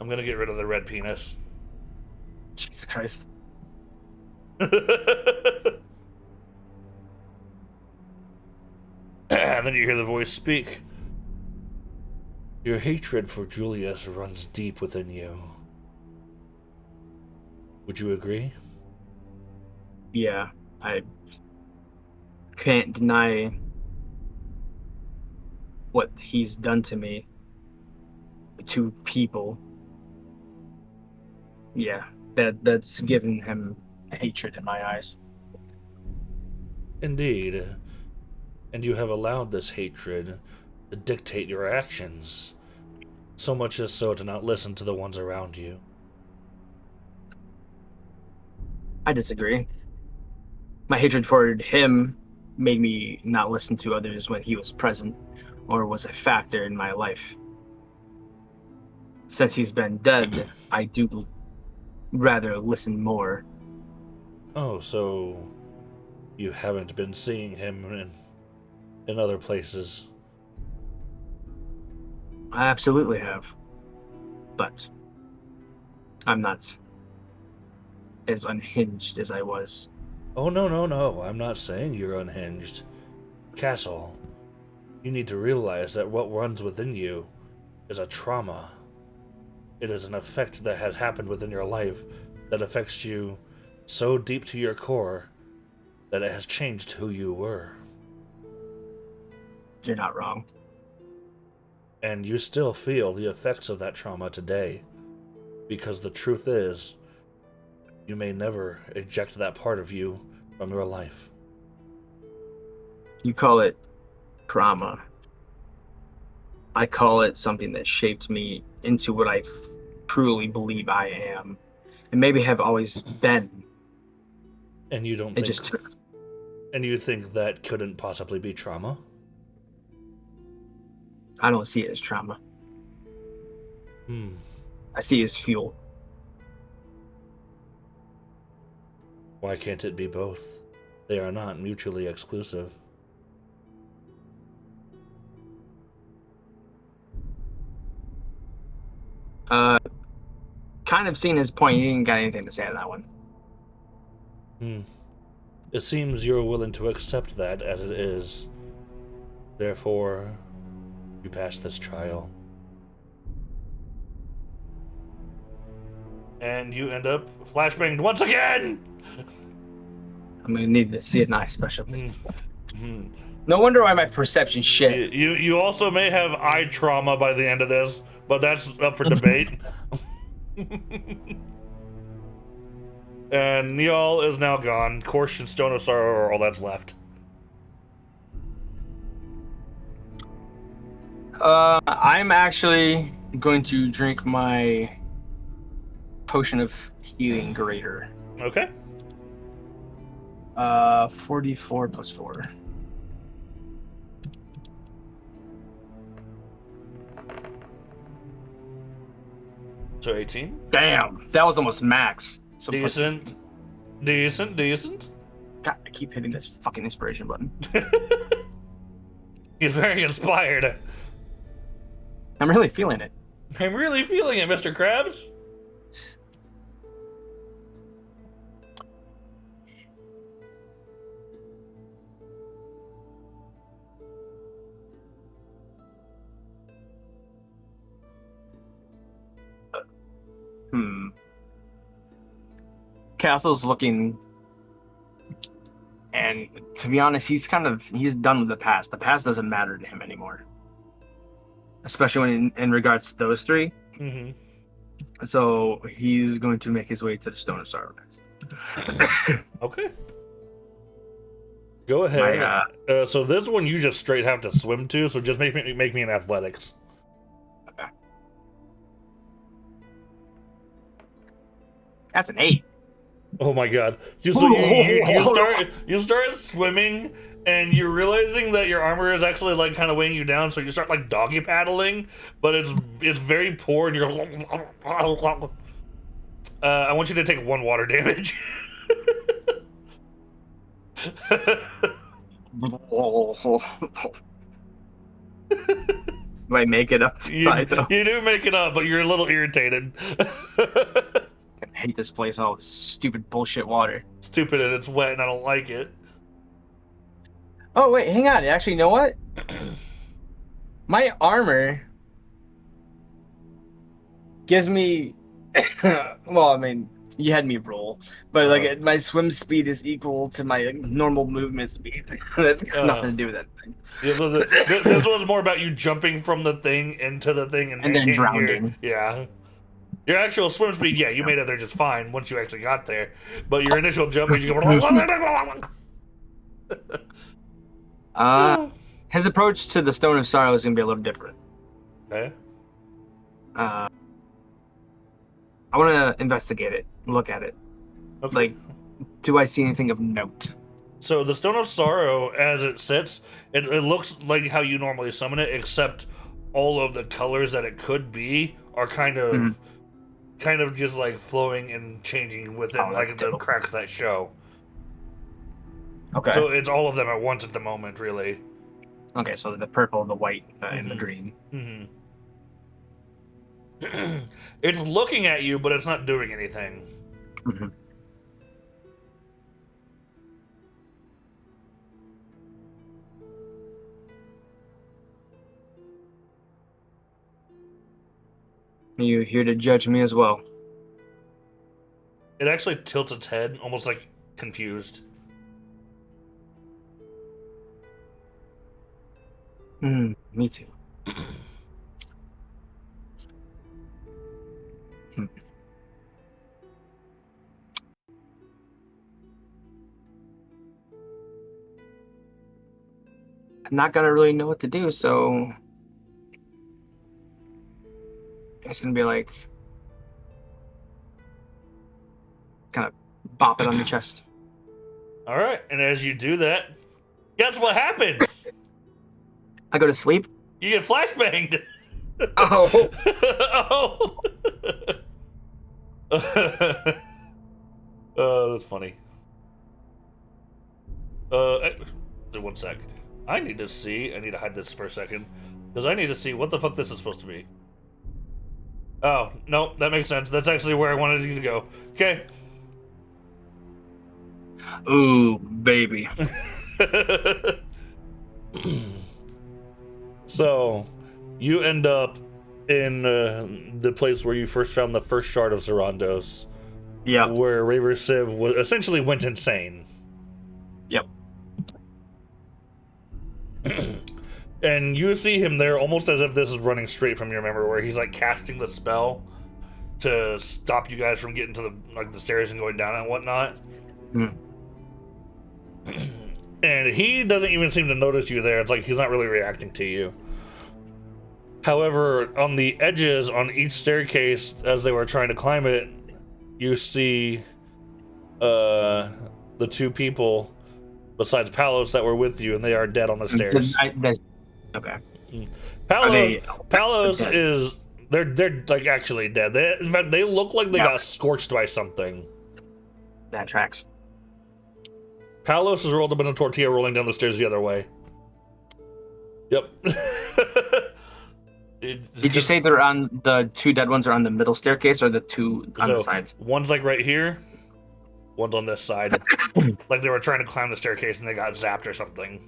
I'm gonna get rid of the red penis. Jesus Christ. And then you hear the voice speak. Your hatred for Julius runs deep within you. Would you agree? Yeah, I can't deny what he's done to me. To people. Yeah, that's given him hatred in my eyes. Indeed. And you have allowed this hatred to dictate your actions, so much as so to not listen to the ones around you. I disagree. My hatred for him made me not listen to others when he was present or was a factor in my life. Since he's been dead, I do rather listen more. Oh, so you haven't been seeing him in other places? I absolutely have. But I'm not as unhinged as I was. Oh, no. I'm not saying you're unhinged. Castle, you need to realize that what runs within you is a trauma. It is an effect that has happened within your life that affects you so deep to your core that it has changed who you were. You're not wrong. And you still feel the effects of that trauma today. Because the truth is, you may never eject that part of you from your life. You call it trauma. I call it something that shaped me into what I truly believe I am, and maybe have always been. And you don't think... And you think that couldn't possibly be trauma? I don't see it as trauma. I see it as fuel. Why can't it be both? They are not mutually exclusive. Kind of seeing his point. He didn't got anything to say on that one. It seems you're willing to accept that as it is. Therefore, you pass this trial. And you end up flashbanged once again! I'm gonna need to see an eye specialist. No wonder why my perception shit. You also may have eye trauma by the end of this, but that's up for debate. And Neal is now gone. Korsh and Stone of Sorrow are all that's left. I'm actually going to drink my potion of healing greater. Okay. 44 plus 4. So 18. Damn, that was almost max. So Decent. God, I keep hitting this fucking inspiration button. He's very inspired. I'm really feeling it. I'm really feeling it, Mr. Krabs. Castle's looking, and to be honest, he's done with the past. The past doesn't matter to him anymore, especially when in regards to those three. So he's going to make his way to the Stone of Sorrow next. Okay. Go ahead. So this one you just straight have to swim to. So just make me an athletics. Okay. That's an 8. Oh my god! You start swimming, and you're realizing that your armor is actually like kind of weighing you down. So you start like doggy paddling, but it's very poor, and you're. I want you to take 1 water damage. Do I make it up the side though? You do make it up, but you're a little irritated. I hate this place. All this stupid bullshit water. Stupid, and it's wet, and I don't like it. Oh wait, hang on. Actually, you know what? My armor gives me. Well, I mean, you had me roll, but like my swim speed is equal to my normal movement speed. That's got nothing to do with that thing. Yeah, but this one's more about you jumping from the thing into the thing and then drowning. Your actual swim speed, yeah, you made it there just fine once you actually got there. But your initial jump, you go. His approach to the Stone of Sorrow is gonna be a little different. Okay. I want to investigate it, look at it. Okay. Like, do I see anything of note? So the Stone of Sorrow, as it sits, it looks like how you normally summon it, except all of the colors that it could be are kind of just like flowing and changing within like the cracks that show. Okay. So it's all of them at once at the moment, really. Okay, so the purple, the white, and the green. Mm-hmm. It's looking at you, but it's not doing anything. Mm-hmm. Are you here to judge me as well? It actually tilts its head, almost like confused. Me too. I'm not gonna really know what to do, so it's gonna be like kind of bop it on the chest. All right, and as you do that, guess what happens? I go to sleep. You get flashbanged. Oh. Oh, that's funny. 1 sec. I need to hide this for a second, because I need to see what the fuck this is supposed to be. Oh, no, that makes sense. That's actually where I wanted you to go. Okay. Ooh, baby. So, you end up in the place where you first found the first shard of Zorandos. Yeah. Where Raver Civ essentially went insane. Yep. And you see him there almost as if this is running straight from your memory, where he's like casting the spell to stop you guys from getting to the stairs and going down and whatnot. And he doesn't even seem to notice you there. It's like he's not really reacting to you. However, on the edges on each staircase, as they were trying to climb it, you see the 2 people besides Palos that were with you, and they are dead on the stairs. Okay. Palos is they're like actually dead. They look like they got scorched by something. That tracks. Palos is rolled up in a tortilla, rolling down the stairs the other way. Yep. Did you say they're on the 2 dead ones are on the middle staircase, or the 2 on the sides? One's like right here. One's on this side. Like they were trying to climb the staircase and they got zapped or something.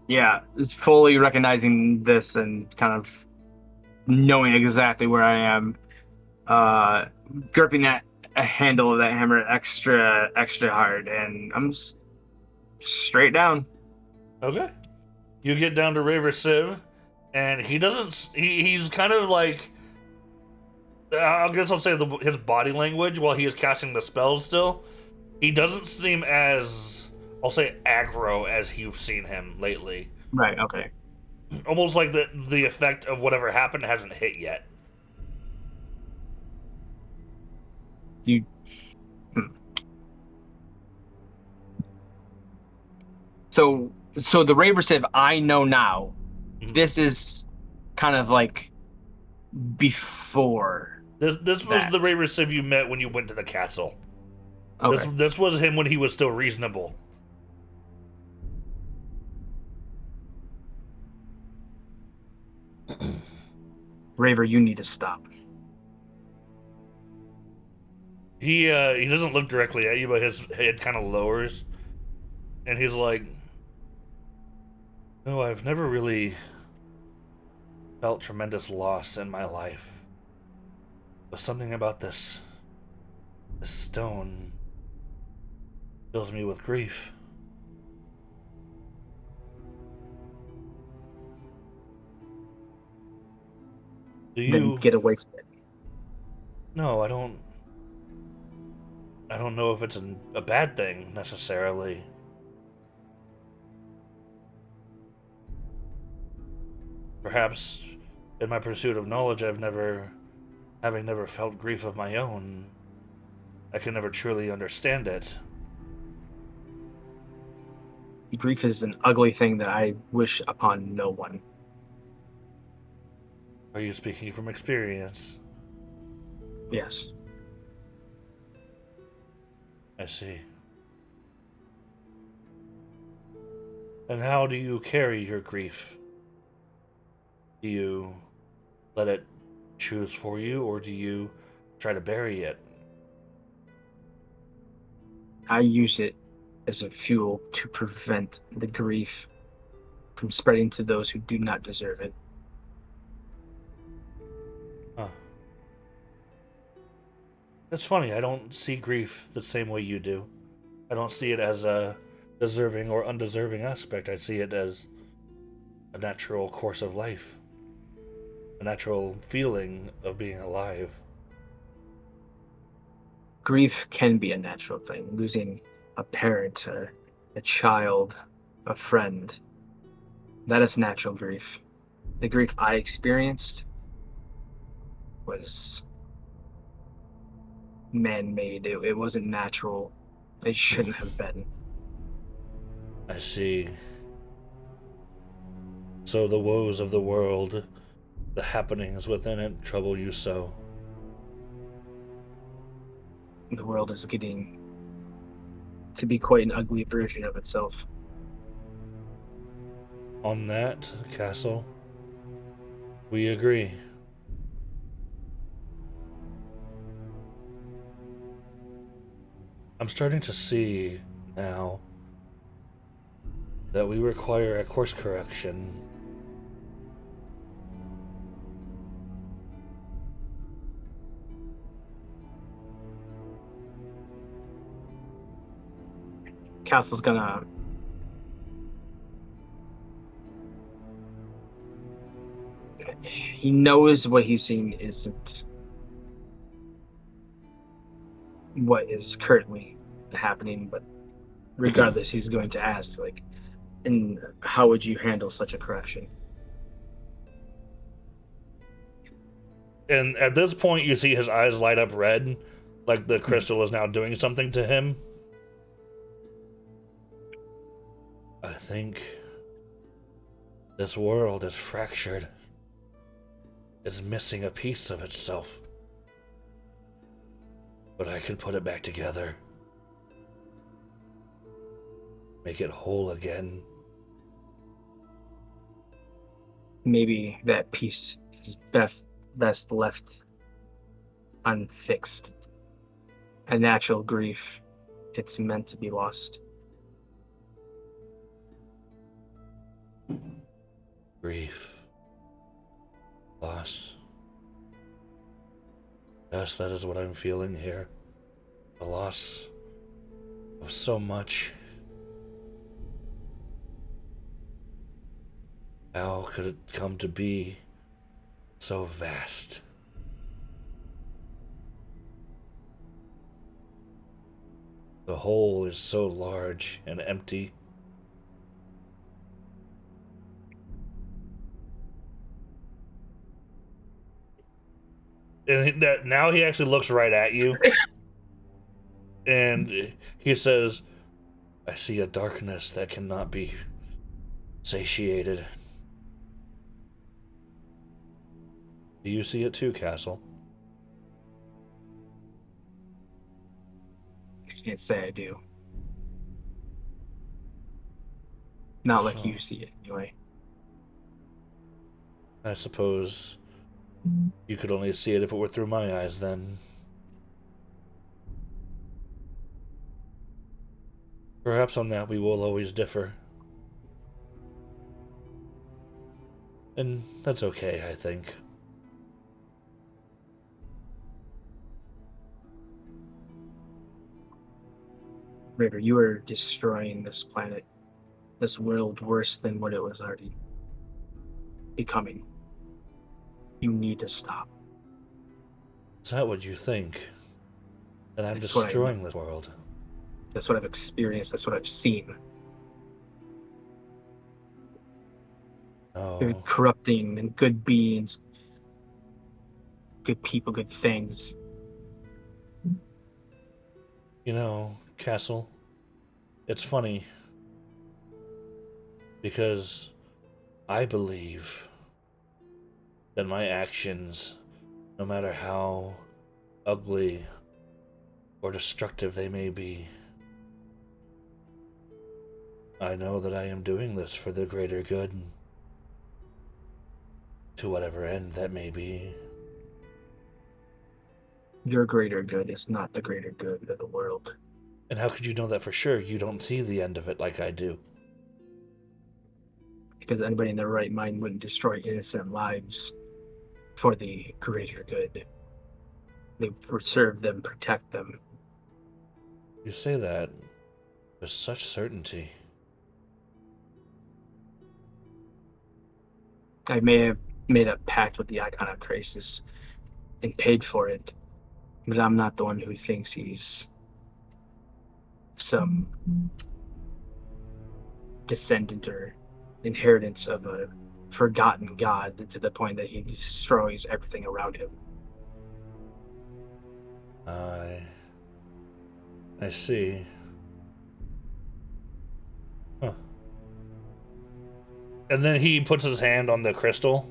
Yeah, it's fully recognizing this and kind of knowing exactly where I am. Gripping that handle of that hammer extra hard, and I'm straight down. Okay. You get down to Raver Civ, and he doesn't. He's kind of like. I guess I'll say his body language while he is casting the spells still. He doesn't seem as, I'll say, aggro as you've seen him lately. Right, okay. Almost like the effect of whatever happened hasn't hit yet. So the Raver Civ I know now, Mhm. this is kind of like before This was that. the Ray Civ you met when you went to the castle. Okay. This was him when he was still reasonable. Raver, you need to stop. He doesn't look directly at you, but his head kind of lowers, and he's like, "No, I've never really felt tremendous loss in my life, but something about this stone fills me with grief." Do Then you? get away from it. No, I don't know if it's a bad thing necessarily. Perhaps in my pursuit of knowledge, having never felt grief of my own, I can never truly understand it. Grief is an ugly thing that I wish upon no one. Are you speaking from experience? Yes. I see. And how do you carry your grief? Do you let it choose for you, or do you try to bury it? I use it as a fuel to prevent the grief from spreading to those who do not deserve it. Huh. That's funny. I don't see grief the same way you do. I don't see it as a deserving or undeserving aspect. I see it as a natural course of life, a natural feeling of being alive. Grief can be a natural thing. Losing a parent, a child, a friend, that is natural grief. The grief I experienced was man-made. It wasn't natural. It shouldn't have been. I see. So the woes of the world, the happenings within it, trouble you so. The world is getting to be quite an ugly version of itself. On that, Castle, we agree. I'm starting to see now that we require a course correction. Castle's gonna he knows what he's seeing isn't what is currently happening, but regardless, he's going to ask, like, and how would you handle such a correction? And at this point, you see his eyes light up red, like the crystal is now doing something to him. I think this world is fractured, is missing a piece of itself. But I can put it back together, make it whole again. Maybe that piece is best left unfixed. A natural grief, it's meant to be lost. Grief. Loss. Yes, that is what I'm feeling here. The loss of so much. How could it come to be so vast? The hole is so large and empty. And now he actually looks right at you. And he says, I see a darkness that cannot be satiated. Do you see it too, Castle? I can't say I do. Not like So, you see it, anyway. I suppose you could only see it if it were through my eyes, then. Perhaps on that we will always differ. And that's okay, I think. Raider, you are destroying this planet, this world, worse than what it was already becoming. You need to stop. Is that what you think? That I'm That's what destroying the world? that's what I've experienced. That's what I've seen. You're No. corrupting and good beings, good people, good things. You know, Castle, it's funny because I believe that my actions, no matter how ugly or destructive they may be, I know that I am doing this for the greater good, to whatever end that may be. Your greater good is not the greater good of the world. And how could you know that for sure? You don't see the end of it like I do. Because anybody in their right mind wouldn't destroy innocent lives for the greater good. They preserve them, protect them. You say that with such certainty. I may have made a pact with the Icon of Krasis and paid for it, but I'm not the one who thinks he's some descendant or inheritance of a forgotten god to the point that he destroys everything around him. I see. Huh. And then he puts his hand on the crystal,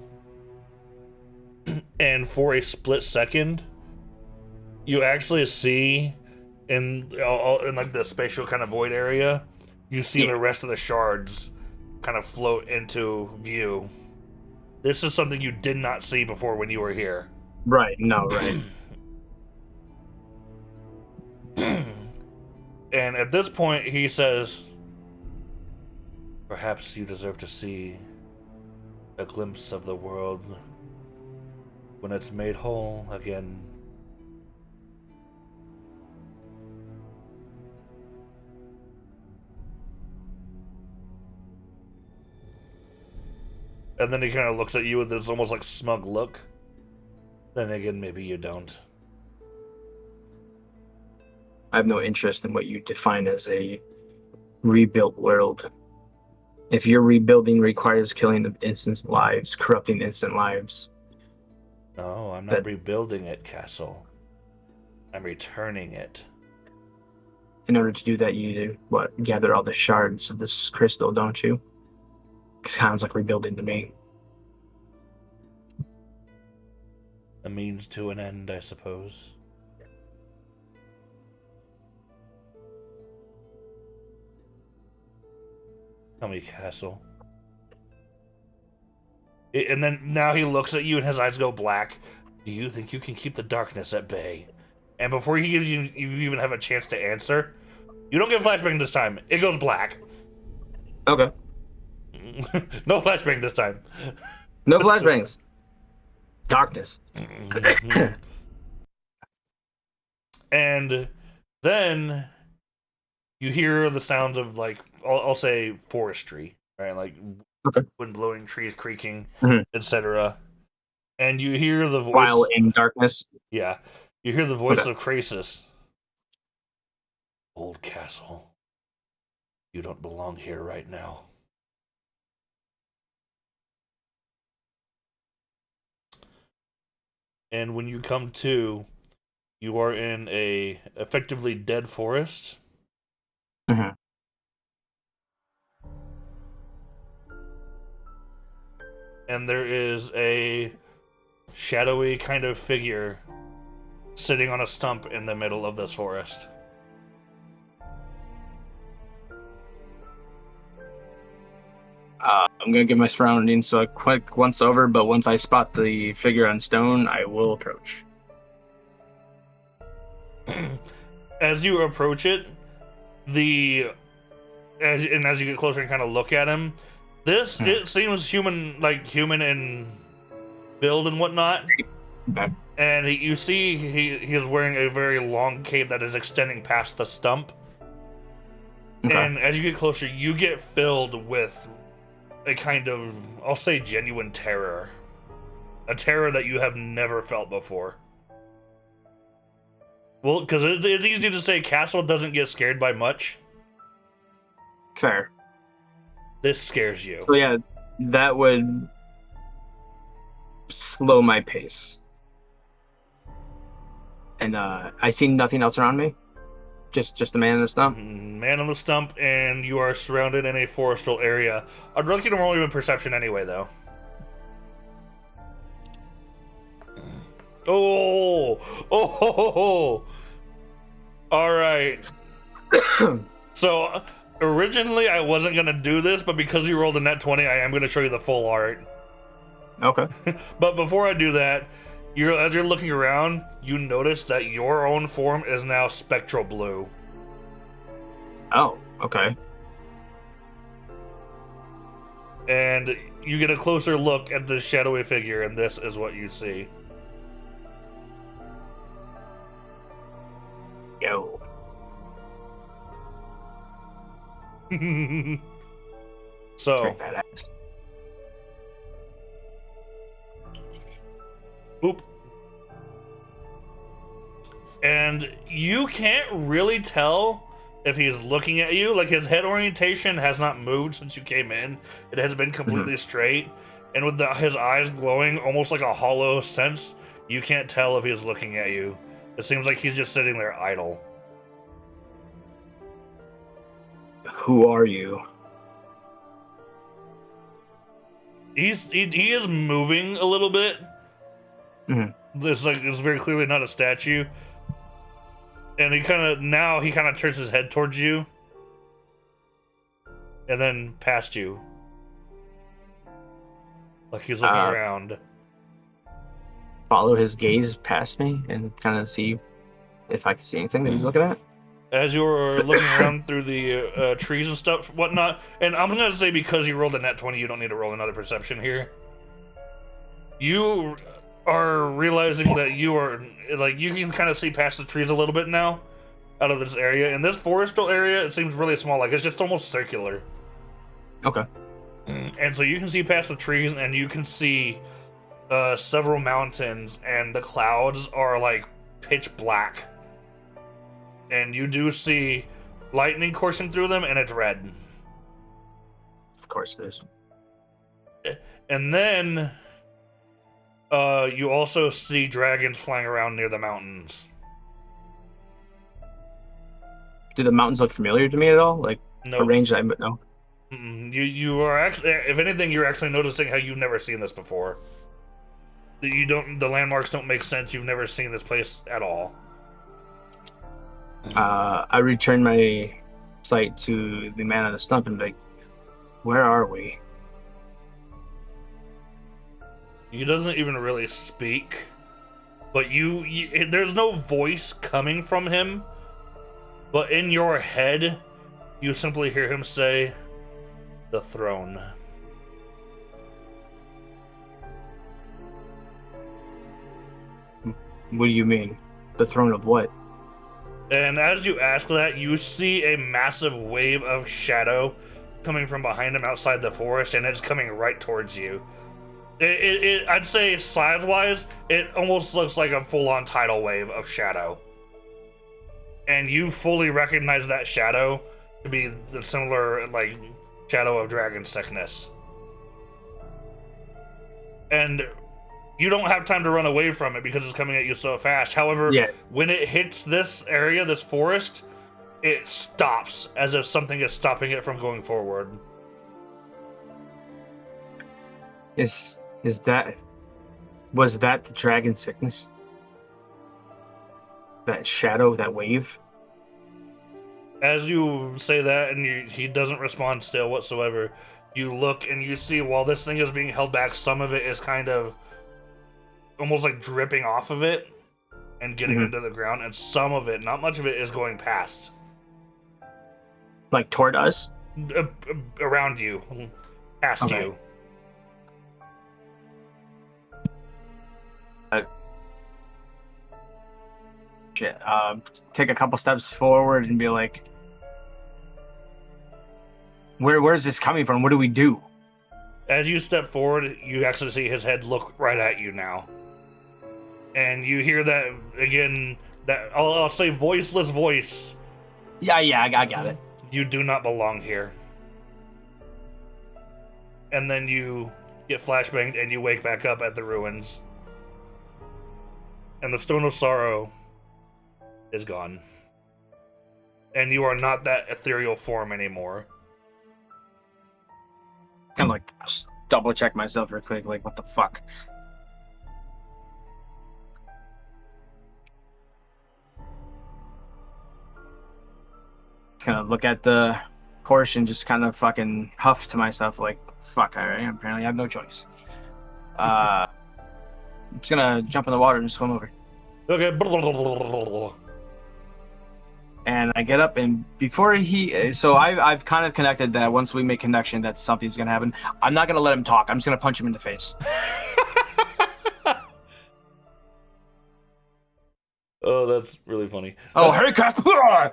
and for a split second, you actually see in like the spatial kind of void area, you see the rest of the shards kind of float into view. This is something you did not see before when you were here. Right, no, right. And at this point, he says, "Perhaps you deserve to see a glimpse of the world when it's made whole again." And then he kind of looks at you with this almost like smug look. Then again, maybe you don't. I have no interest in what you define as a rebuilt world. If your rebuilding requires killing innocent lives, corrupting innocent lives, No, I'm not that rebuilding it, Castle. I'm returning it. in order to do that, you need to gather all the shards of this crystal, don't you? Sounds like rebuilding to me. A means to an end, I suppose. Tell me, Castle. And then now he looks at you and his eyes go black. Do you think you can keep the darkness at bay? And before he gives you even have a chance to answer, you don't get flashbang this time. It goes black. Okay. No flashbang this time. No flashbangs. Darkness. And then you hear the sounds of, like, I'll say forestry, right? Like wind blowing, trees creaking, etc. And you hear the voice. While in darkness? Yeah. You hear the voice of Krasis. Old Castle, you don't belong here right now. And when you come to, you are in a effectively dead forest. and there is a shadowy kind of figure sitting on a stump in the middle of this forest. I'm gonna give my surroundings a quick once over, but once I spot the figure on stone, I will approach. As you approach it, as you get closer and kind of look at him, it seems human in build and whatnot. Okay. And you see he is wearing a very long cape that is extending past the stump. Okay. And as you get closer, you get filled with a kind of, I'll say, genuine terror. A terror that you have never felt before. Well, because it's easy to say Castle doesn't get scared by much. Fair. This scares you. So yeah, that would slow my pace. And I see nothing else around me? Just the man in the stump? Man on the stump, and you are surrounded in a forestal area. I'd like you to roll even perception anyway, though. Oh! Alright. So, originally I wasn't going to do this, but because you rolled a net 20, I am going to show you the full art. Okay. But before I do that, as you're looking around, you notice that your own form is now spectral blue. Oh, okay. And you get a closer look at the shadowy figure, and this is what you see. Yo. So. Boop. And you can't really tell if he's looking at you. Like, his head orientation has not moved since you came in. It has been completely straight. And with his eyes glowing almost like a hollow sense, you can't tell if he's looking at you. It seems like he's just sitting there idle. Who are you? He is moving a little bit. It's very clearly not a statue. And he kind of turns his head towards you. And then past you. Like he's looking around. Follow his gaze past me and kind of see if I can see anything that he's looking at. As you're looking around through the trees and stuff, whatnot, and I'm going to say because you rolled a net 20, you don't need to roll another perception here. You are realizing that you are, like, you can kind of see past the trees a little bit now out of this area. And this forestal area, it seems really small, like it's just almost circular. Okay. And so you can see past the trees and you can see several mountains, and the clouds are like pitch black. And you do see lightning coursing through them, and it's red. Of course it is. And then you also see dragons flying around near the mountains. Do the mountains look familiar to me at all? Like, no. Arranged, but no. You are actually, if anything, you're actually noticing how you've never seen this before. The landmarks don't make sense. You've never seen this place at all. I return my sight to the man on the stump and be like, where are we? He doesn't even really speak, but there's no voice coming from him, but in your head, you simply hear him say, the throne. What do you mean? The throne of what? And as you ask that, you see a massive wave of shadow coming from behind him outside the forest, and it's coming right towards you. I'd say size-wise, it almost looks like a full-on tidal wave of shadow. And you fully recognize that shadow to be the similar, like, shadow of dragon sickness. And you don't have time to run away from it because it's coming at you so fast. However, when it hits this area, this forest, it stops as if something is stopping it from going forward. Is that was that the dragon sickness? That shadow, that wave? As you say that, and he doesn't respond still whatsoever, you look and you see while this thing is being held back, some of it is kind of almost like dripping off of it and getting Mm-hmm. into the ground, and some of it, not much of it, is going past. Like toward us? Around you, past Okay. you. Uh, Shit. Take a couple steps forward and be like, where's this coming from? What do we do? As you step forward, you actually see his head look right at you now. And you hear that again, that I'll say voiceless voice. Yeah, I got it. You do not belong here. And then you get flashbanged and you wake back up at the ruins. And the Stone of Sorrow is gone. And you are not that ethereal form anymore. Kind of like just double check myself real quick. Like, what the fuck? Kind of look at the portion, just kind of fucking huff to myself, like, fuck, I apparently have no choice. I'm just gonna jump in the water and swim over. Okay. And I get up, and before so I've kind of connected that once we make connection, that something's gonna happen. I'm not gonna let him talk. I'm just gonna punch him in the face. Oh, that's really funny. Oh, hey, Casper!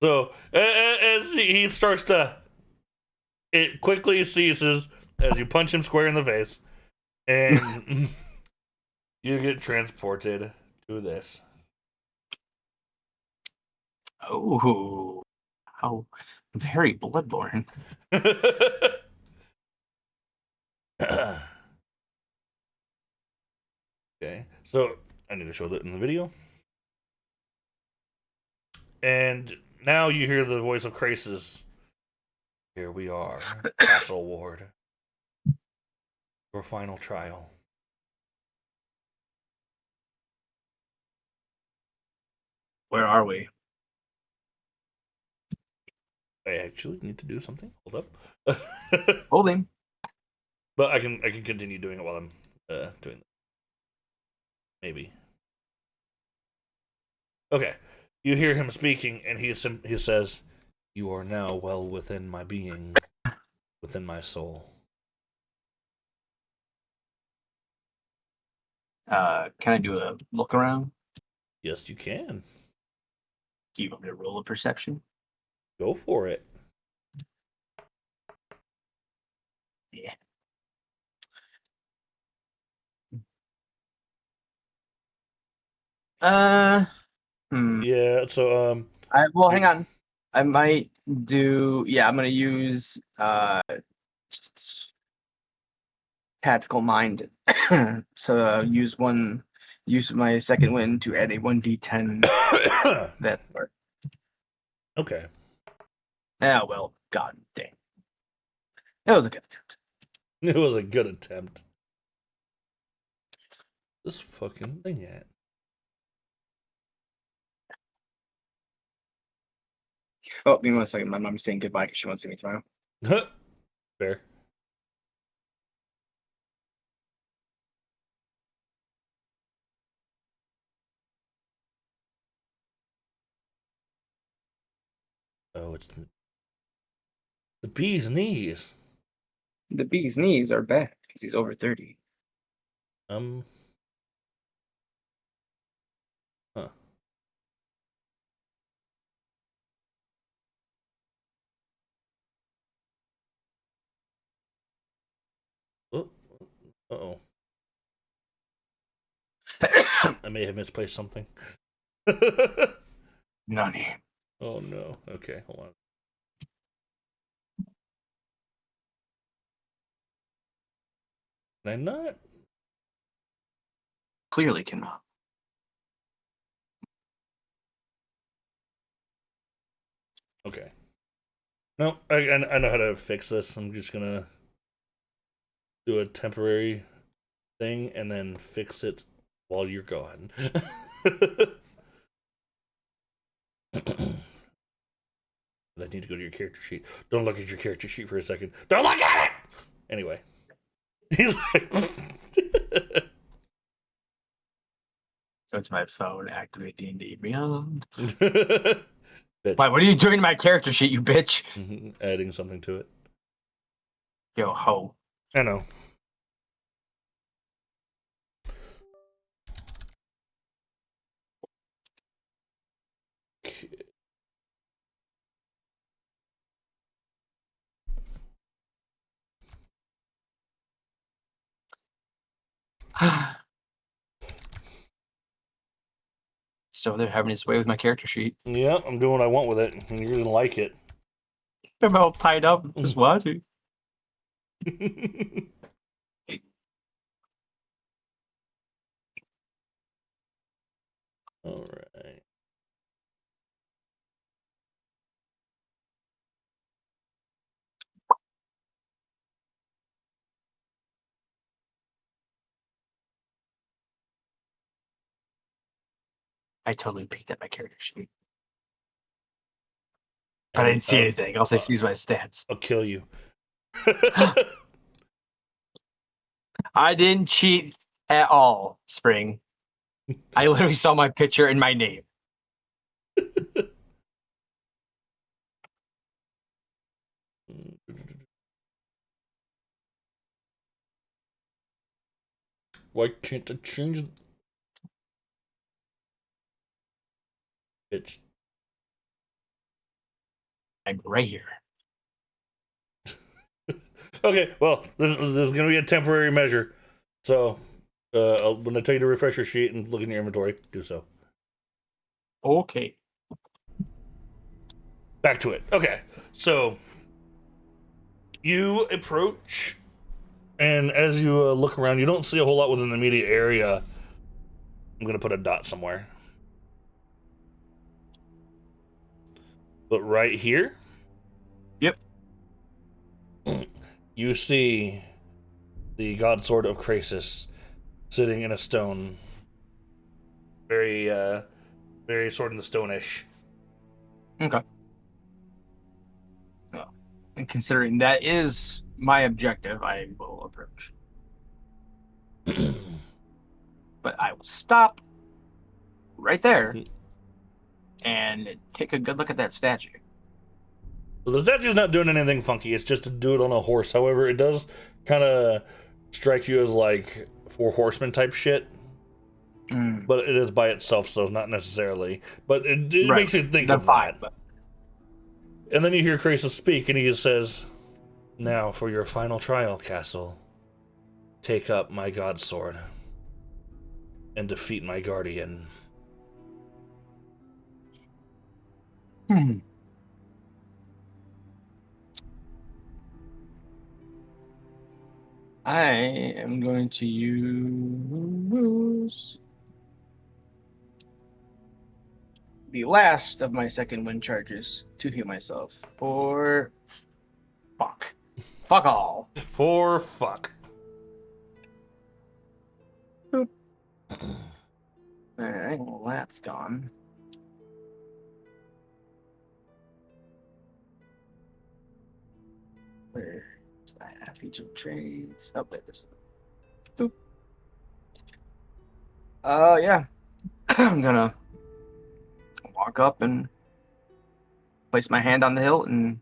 So, as he starts to, it quickly ceases as you punch him square in the face, and you get transported to this. Oh, how very bloodborne. Okay, so I need to show that in the video. And now you hear the voice of Krasis. Here we are, Castle Ward. Your final trial. Where are we? I actually need to do something. Hold up. Hold him. But I can continue doing it while I'm doing that. Maybe. Okay. You hear him speaking, and he says, "You are now well within my being, within my soul." Can I do a look around? Yes, you can. Do you want me to roll a perception? Go for it. Yeah. Uh, Yeah. So well, you hang on. I might do. Yeah, I'm gonna use tactical mind. So use my second win to add a 1d10. That part. okay. Yeah, well, god dang. That was a good attempt. It was a good attempt. This fucking thing at. Oh, give me 1 second. My mom's saying goodbye because she wants to see me tomorrow. Fair. Oh, it's the bee's knees. The bee's knees are bad because he's over 30. Um. Huh. Oh. Uh-oh. I may have misplaced something. Nani. Oh no. Okay, hold on. Can I not? Clearly cannot. Okay. No, I know how to fix this. I'm just gonna do a temporary thing and then fix it while you're gone. I need to go to your character sheet. Don't look at your character sheet for a second. Don't look at it! Anyway. He's like... Go to my phone, activate D&D Beyond. Bitch. Why, what are you doing to my character sheet, you bitch? Adding something to it. Yo, ho. I know. So they're having his way with my character sheet. Yeah, I'm doing what I want with it, and you're gonna like it. I'm all tied up, just watching. All right. I totally peeked at my character sheet. But I didn't see anything. All I see is my stats. I'll kill you. I didn't cheat at all, Spring. I literally saw my picture and my name. Why can't I change? Bitch. I'm right here. Okay, well, there's going to be a temporary measure. So, when I tell you to refresh your sheet and look in your inventory, do so. Okay. Back to it. Okay, so you approach, and as you look around, you don't see a whole lot within the immediate area. I'm going to put a dot somewhere. But right here, yep, you see the God Sword of Krasis sitting in a stone. Very, very Sword in the Stone-ish. Okay. Well, and considering that is my objective, I will approach. But I will stop right there and take a good look at that statue. So the statue's not doing anything funky. It's just to do it on a horse. However, it does kind of strike you as like Four Horsemen type shit. But it is by itself, so not necessarily. But it right. makes you think of that. But... And then you hear Krasis speak, and he says, "Now for your final trial, Castle. Take up my God Sword and defeat my guardian." I am going to use the last of my second wind charges to heal myself. For fuck. Fuck all. For fuck. Boop. Alright, well that's gone. Where? I have each of trades. Oh, there it is. Boop. Yeah. I'm gonna walk up and place my hand on the hilt and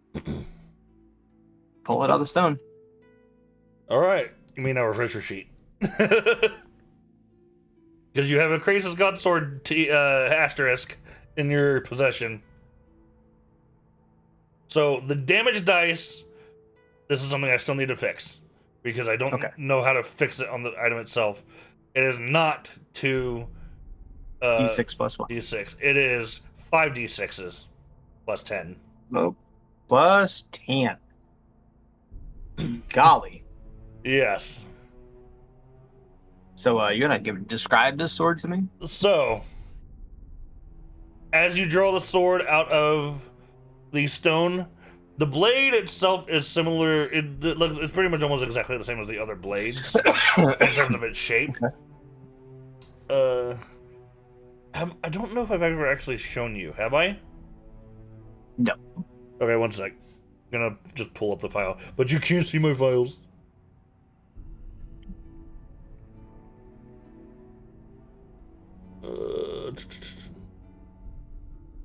pull it out of the stone. All right. You mean our refresher sheet? Because you have a Krasis God Sword asterisk in your possession. So the damage dice. This is something I still need to fix because I don't know how to fix it on the item itself. It is not to D6 plus 1. D6. It is 5 D6s plus 10. Oh, plus 10. Golly. Yes. So you're gonna describe this sword to me? So, as you draw the sword out of the stone, The blade itself is similar. It's pretty much almost exactly the same as the other blades in terms of its shape. I don't know if I've ever actually shown you. Have I? No. Okay, one sec. I'm gonna just pull up the file. But you can't see my files.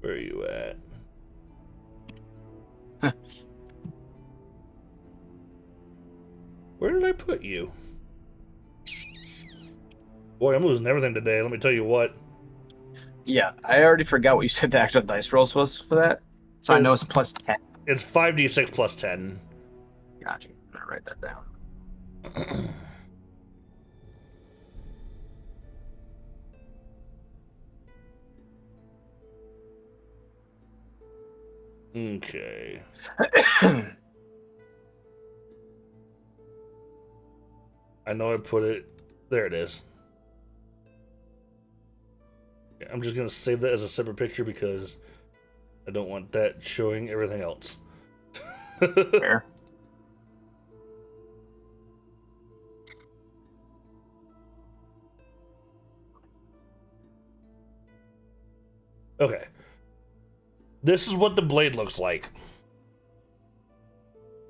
Where are you at? Where did I put you? Boy, I'm losing everything today. Let me tell you what. Yeah, I already forgot what you said the actual dice rolls was for that. So I know it's plus 10. It's 5d6 plus 10. Gotcha. I'm gonna write that down. Okay. I know I put it. There it is. I'm just gonna save that as a separate picture because I don't want that showing everything else. Fair. Okay. This is what the blade looks like.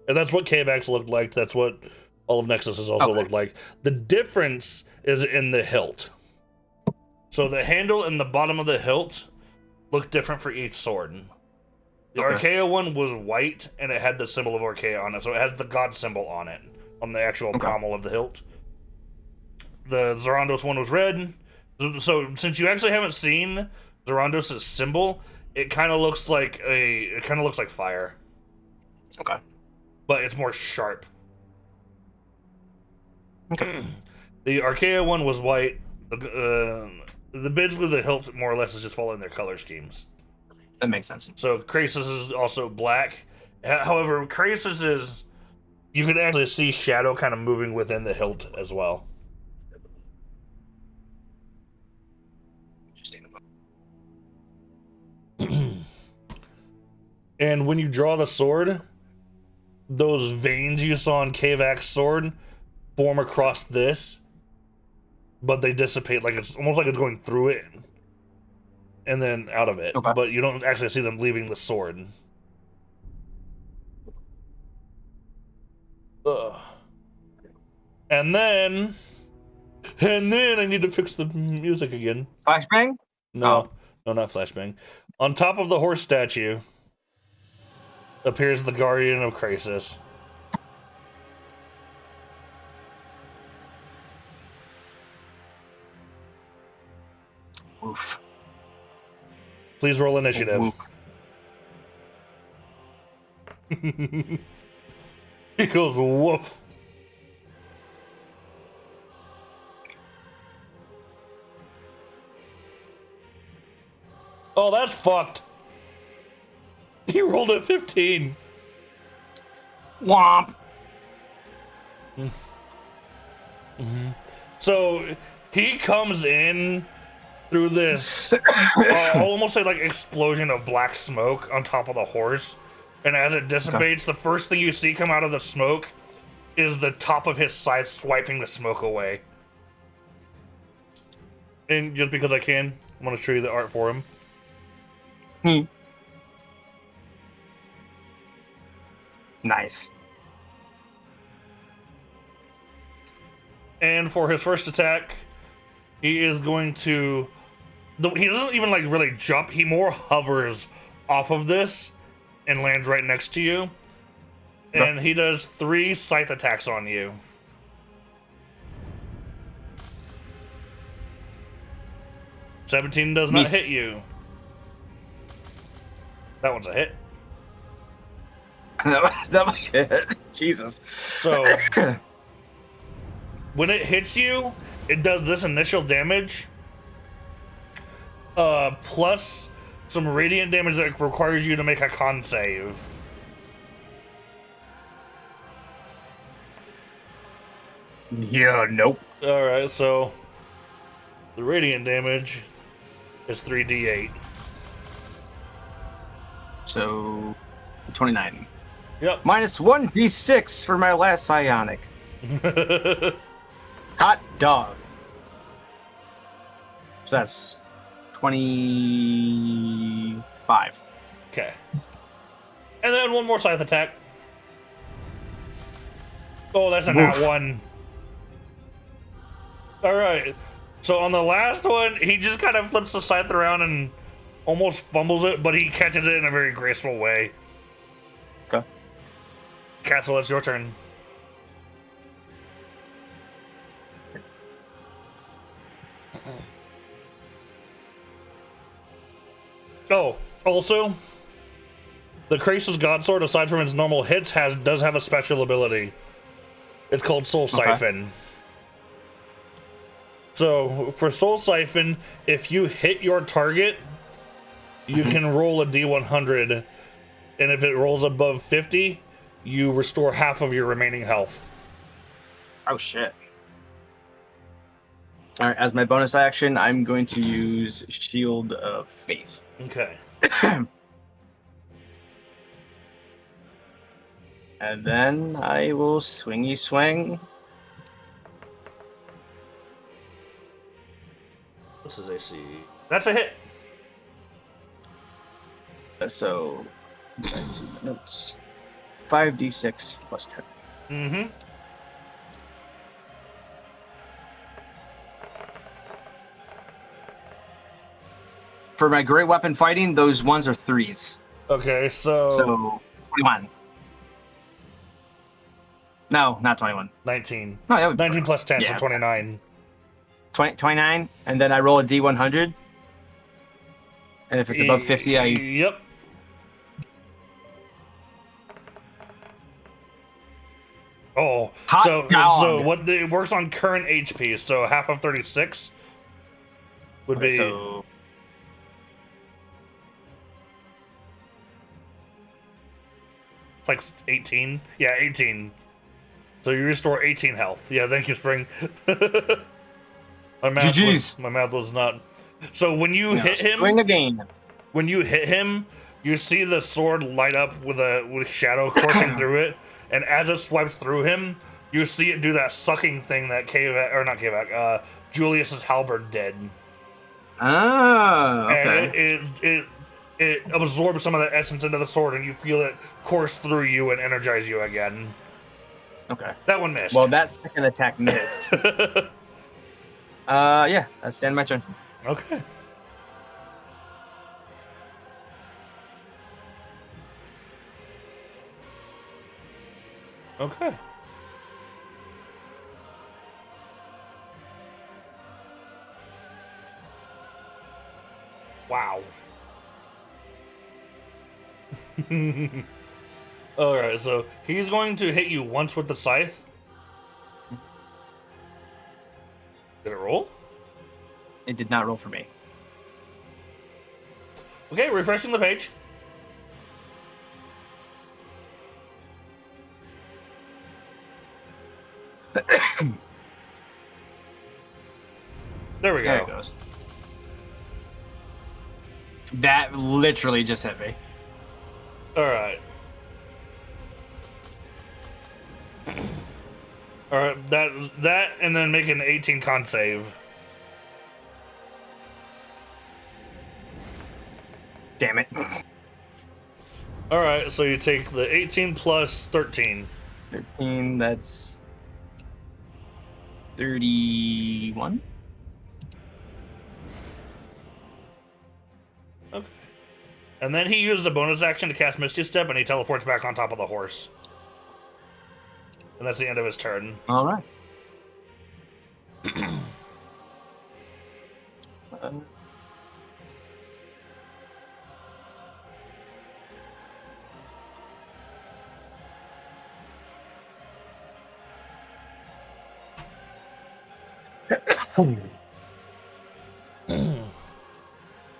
And that's what KVAX looked like. That's what all of Nexus has also looked like. The difference is in the hilt. So the handle and the bottom of the hilt look different for each sword. The Archaea one was white, and it had the symbol of Archaea on it. So it has the god symbol on it, on the actual pommel of the hilt. The Zorandos one was red. So since you actually haven't seen Zorandos' symbol, it kind of looks like fire. Okay. But it's more sharp. Okay. The Archaea one was white. Basically the hilt more or less is just following their color schemes. That makes sense. So Krasis is also black. However, Krasis is, you can actually see shadow kind of moving within the hilt as well. And when you draw the sword, those veins you saw on KVAC's sword form across this, but they dissipate, like it's almost like it's going through it and then out of it. Okay. But you don't actually see them leaving the sword. Ugh. And then I need to fix the music again. Flashbang? No, not flashbang. On top of the horse statue appears the Guardian of Krasis. Oof. Please roll initiative. Oof. He goes, woof. Oh, that's fucked. He rolled a 15. Womp. Mm-hmm. So he comes in through this almost like explosion of black smoke on top of the horse, and as it dissipates, the first thing you see come out of the smoke is the top of his scythe swiping the smoke away. And just because I can, I'm going to show you the art for him. Nice. And for his first attack, he is going to... He doesn't even like really jump. He more hovers off of this and lands right next to you. And he does 3 scythe attacks on you. $17 does not hit you. That one's a hit. that was it. Jesus. So when it hits you, it does this initial damage, plus some radiant damage that requires you to make a con save. Yeah, nope. Alright, so the radiant damage is 3d8. So 29. Yep. Minus 1d6 for my last psionic. Hot dog. So that's 25. Okay. And then one more scythe attack. Oh, that's a nat 1. Alright. So on the last one, he just kind of flips the scythe around and almost fumbles it, but he catches it in a very graceful way. Okay. Castle, it's your turn. Oh, also, the Krasis Godsword, aside from its normal hits, does have a special ability. It's called Soul Siphon. So, for Soul Siphon, if you hit your target, you can roll a D100, and if it rolls above 50, you restore half of your remaining health. Oh, shit. All right, as my bonus action, I'm going to use Shield of Faith. Okay. And then I will swingy swing. This is AC. That's a hit. So, let's see my notes. 5d6 plus 10. Mm-hmm. For my great weapon fighting, those ones are 3s. Okay, So 21. No, not 21. 19. No, that would be 19 plus 10, yeah. so 29. 29, and then I roll a d100. And if it's above 50, I... Yep. Oh, so what it works on current HP, so half of 36 would be... So... It's like 18? Yeah, 18. So you restore 18 health. Yeah, thank you, Spring. My math was not... So when you hit him... Swing again. When you hit him, you see the sword light up with shadow coursing through it, and as it swipes through him, you see it do that sucking thing that Julius's halberd did. Ah, okay. And it absorbs some of the essence into the sword, and you feel it course through you and energize you again. Okay. That one missed. Well, that second attack missed. Yeah, that's the end of my turn. Okay. Okay. Wow. Alright, so he's going to hit you once with the scythe. Did it roll? It did not roll for me. Okay, refreshing the page. There we go. There it goes. That literally just hit me. Alright. Alright, that and then make an 18 con save. Damn it. Alright, so you take the 18 plus 13. 13, that's 31. Okay. And then he uses a bonus action to cast Misty Step, and he teleports back on top of the horse. And that's the end of his turn. All right.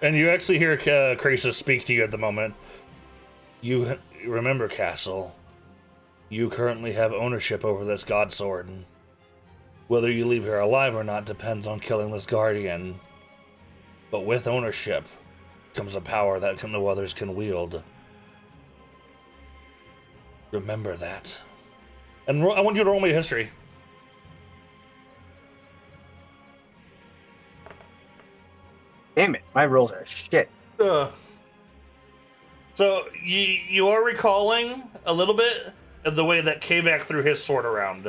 And you actually hear Krasis speak to you at the moment. You remember, Castle, you currently have ownership over this God Sword. Whether you leave here alive or not depends on killing this Guardian. But with ownership comes a power that no others can wield. Remember that. And I want you to roll me a history. Damn it, my rolls are shit. So you are recalling a little bit of the way that Kavak threw his sword around.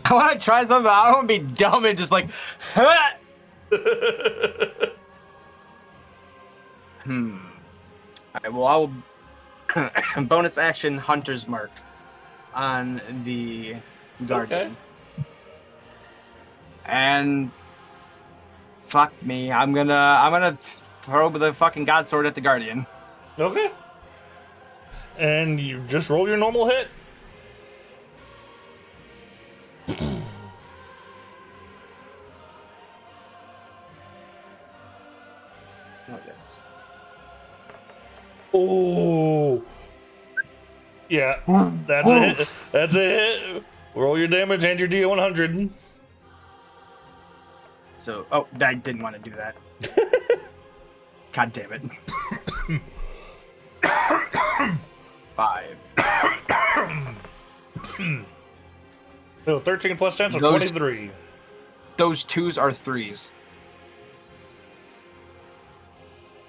I want to try something, but I don't want to be dumb and just like, huh? All right, well, I will bonus action Hunter's Mark on the Guardian. Okay. And fuck me, I'm gonna throw the fucking God Sword at the Guardian. Okay. And you just roll your normal hit. Oh. Yeah, that's a hit. That's a hit. Roll your damage and your D100. So, oh, I didn't want to do that. God damn it. 5. So 13 plus 10, so 23. Those 2s are 3s.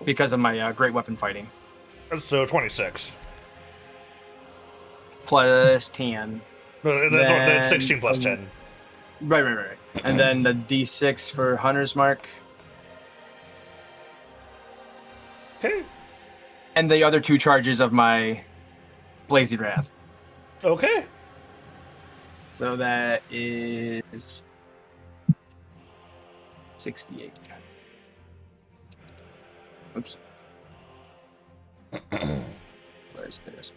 Because of my great weapon fighting. So 26. Plus 10. No, that's 16 plus 10. Right. And then the D6 for Hunter's Mark. Okay. And the other 2 charges of my Blazing Wrath. Okay. So that is 68. Oops. Where's this?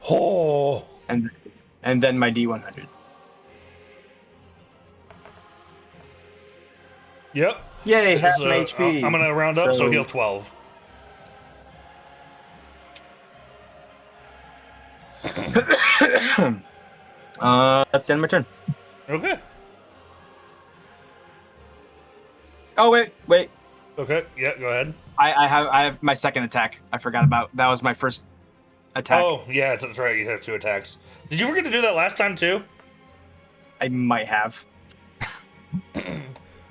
Oh. And then my D100. Yep. Yay, half So, my HP. I'm gonna round up, so heal 12. That's the end of my turn. Okay. Oh wait. Okay. Yeah. Go ahead. I have my second attack. I forgot about that. Was my first attack. Oh yeah, that's right. You have 2 attacks. Did you forget to do that last time too? I might have.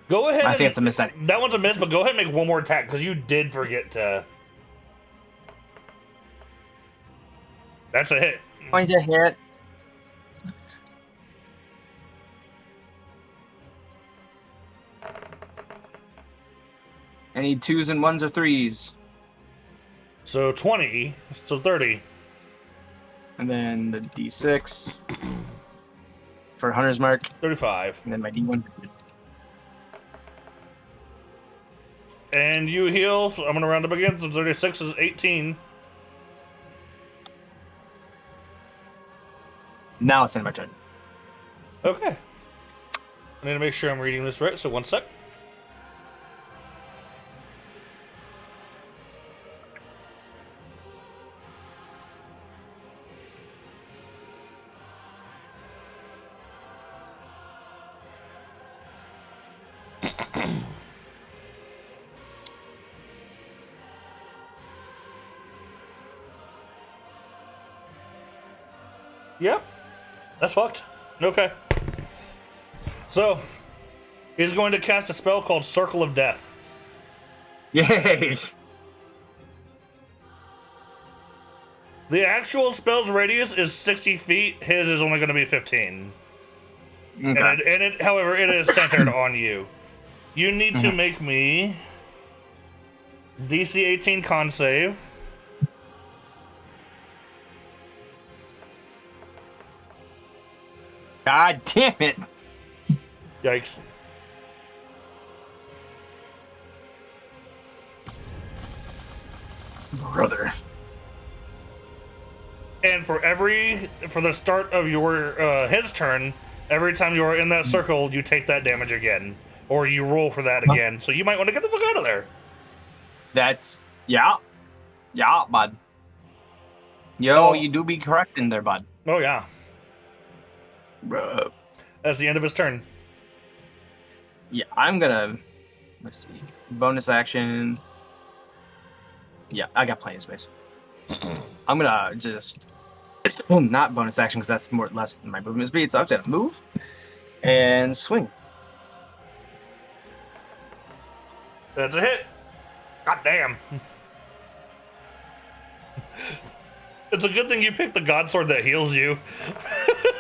Go ahead. I think it's a miss. That one's a miss, but go ahead and make one more attack because you did forget to. That's a hit. Going to hit. I need 2s and 1s or 3s. So 20, so 30. And then the D6 for Hunter's Mark. 35. And then my D1. And you heal, so I'm going to round up again, so 36 is 18. Now it's in my turn. Okay. I need to make sure I'm reading this right, so one sec. Yep. That's fucked. Okay. So, he's going to cast a spell called Circle of Death. Yay! The actual spell's radius is 60 feet. His is only going to be 15. Okay. However, it is centered on you. You need to make me DC 18 con save. God damn it! Yikes. Brother. And for the start of your his turn, every time you are in that circle, you take that damage again, or you roll for that again. So you might want to get the fuck out of there. That's yeah, bud. Yo, you do be correct in there, bud. Oh, yeah. Bruh. That's the end of his turn. Yeah, I'm gonna. Let's see. Bonus action. Yeah, I got plenty of space. I'm gonna just not bonus action because that's more less than my movement speed. So I'm just gonna move and swing. That's a hit. God damn. It's a good thing you picked the God Sword that heals you.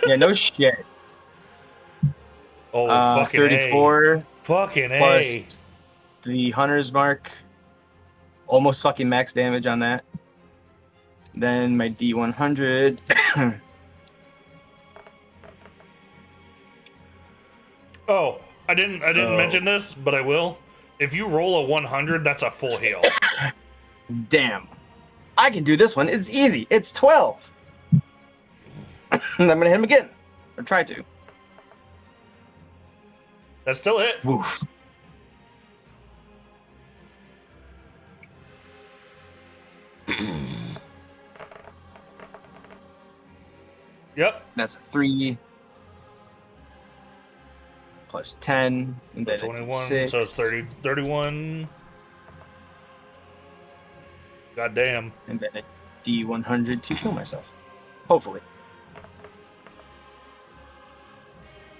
Yeah, no shit. Oh, fucking 34 A. Fucking plus A. the Hunter's Mark. Almost fucking max damage on that. Then my D100. Oh, I didn't mention this, but I will. If you roll a 100, that's a full heal. Damn. I can do this one. It's easy. It's 12. I'm gonna hit him again. Or try to. That's still it. Woof. Yep. That's a 3 plus 10, and then 21, 6. so it's 30, 31. God damn. And then a D100 to kill myself. Hopefully.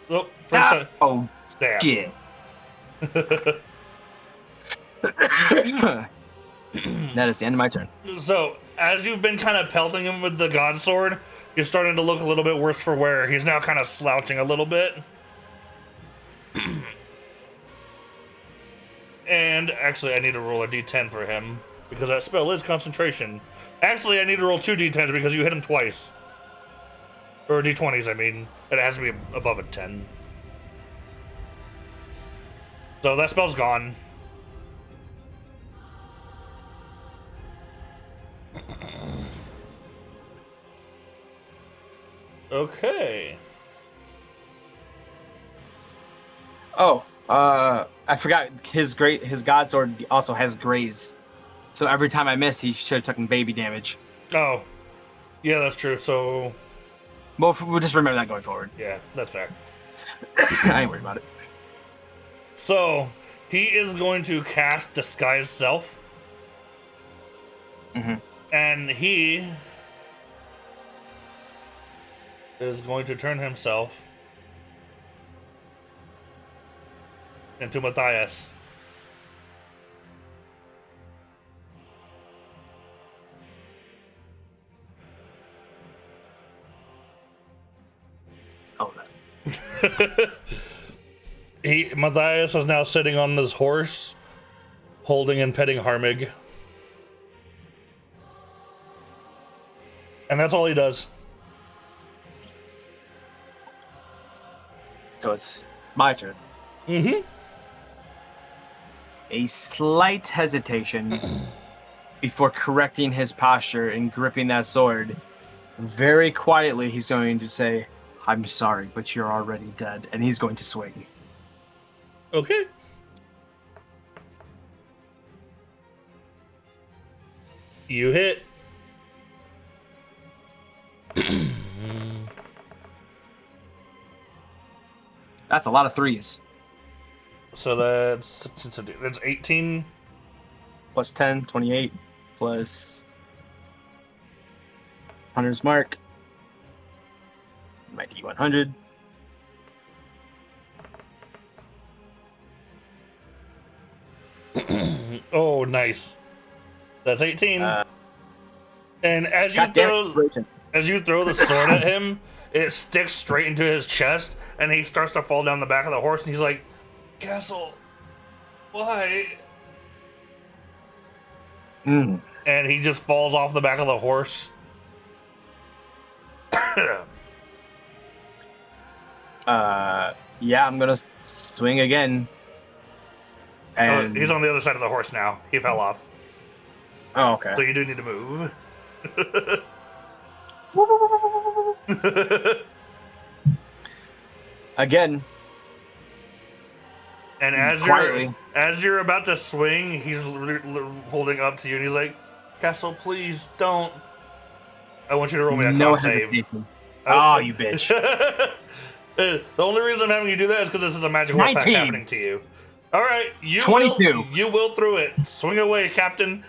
Oh, first time. Oh, Damn. shit. That is the end of my turn. So, as you've been kind of pelting him with the God Sword, he's starting to look a little bit worse for wear. He's now kind of slouching a little bit. And actually, I need to roll a d10 for him, because that spell is concentration. Actually, I need to roll 2 d10s because you hit him twice. Or d20s, I mean. It has to be above a 10. So that spell's gone. Okay. Oh, I forgot his God Sword also has graze. So every time I miss, he should have taken baby damage. Oh. Yeah, that's true. So, Well, we'll just remember that going forward. yeah, that's fair. I ain't worried about it. So, he is going to cast Disguise Self. Mm-hmm. And he is going to turn himself into Matthias. Oh, that. Matthias is now sitting on this horse, holding and petting Harmig. And that's all he does. So it's my turn. Mm-hmm. A slight hesitation before correcting his posture and gripping that sword. Very quietly, he's going to say, "I'm sorry, but you're already dead," and he's going to swing. Okay. You hit. That's a lot of 3s. So that's 18. Plus 10, 28, plus Hunter's Mark. My D100. Oh, nice. That's 18. And as you throw the sword at him, it sticks straight into his chest, and he starts to fall down the back of the horse, and he's like, "Castle, why?" Mm. And he just falls off the back of the horse. Yeah, I'm gonna swing again. And He's on the other side of the horse now. He fell off. Oh, okay. So you do need to move. Again. And as you're about to swing, he's holding up to you, and he's like, "Castle, please don't." I want you to roll me a No con save. hesitation. Oh, you bitch. The only reason I'm having you do that is because this is a magical 19. effect happening to you. All right, 22. You will through it. Swing away, Captain.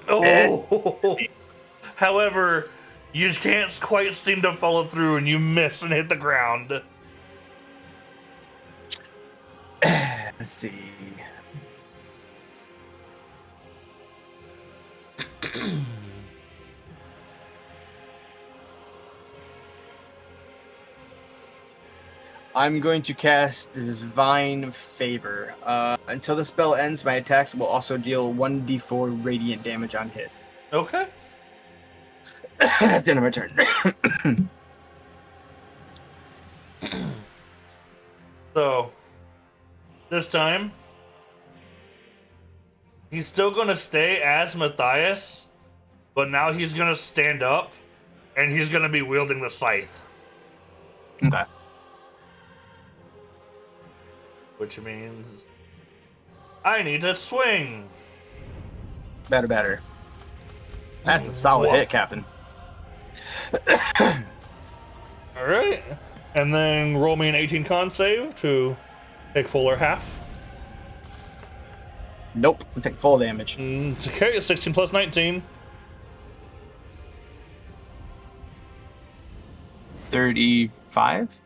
Oh. However, you just can't quite seem to follow through, and you miss and hit the ground. Let's see. I'm going to cast Divine Favor. Until the spell ends, my attacks will also deal 1d4 radiant damage on hit. Okay. That's the end of my turn. So, this time, he's still going to stay as Matthias, but now he's going to stand up, and he's going to be wielding the scythe. Okay. Which means I need to swing. Better. That's a solid hit, Captain. All right. And then roll me an 18 con save to take full or half. Nope, I'm taking full damage. Okay, 16 plus 19. 35?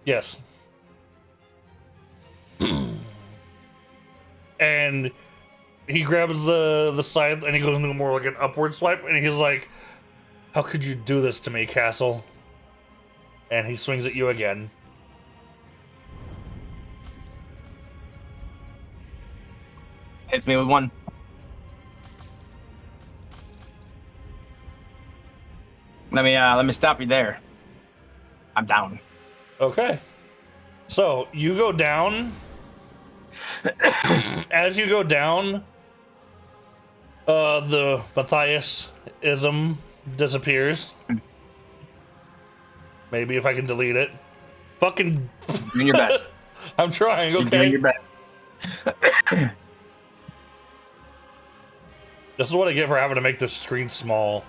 Yes. And he grabs the scythe and he goes into more like an upward swipe, and he's like, "How could you do this to me, Castle?" And he swings at you again. Hits me with 1. Let me stop you there. I'm down. Okay. So you go down. As you go down, the Matthias-ism disappears. Maybe if I can delete it. Fucking. You're doing your best. I'm trying, okay? You're doing your best. This is what I get for having to make this screen small.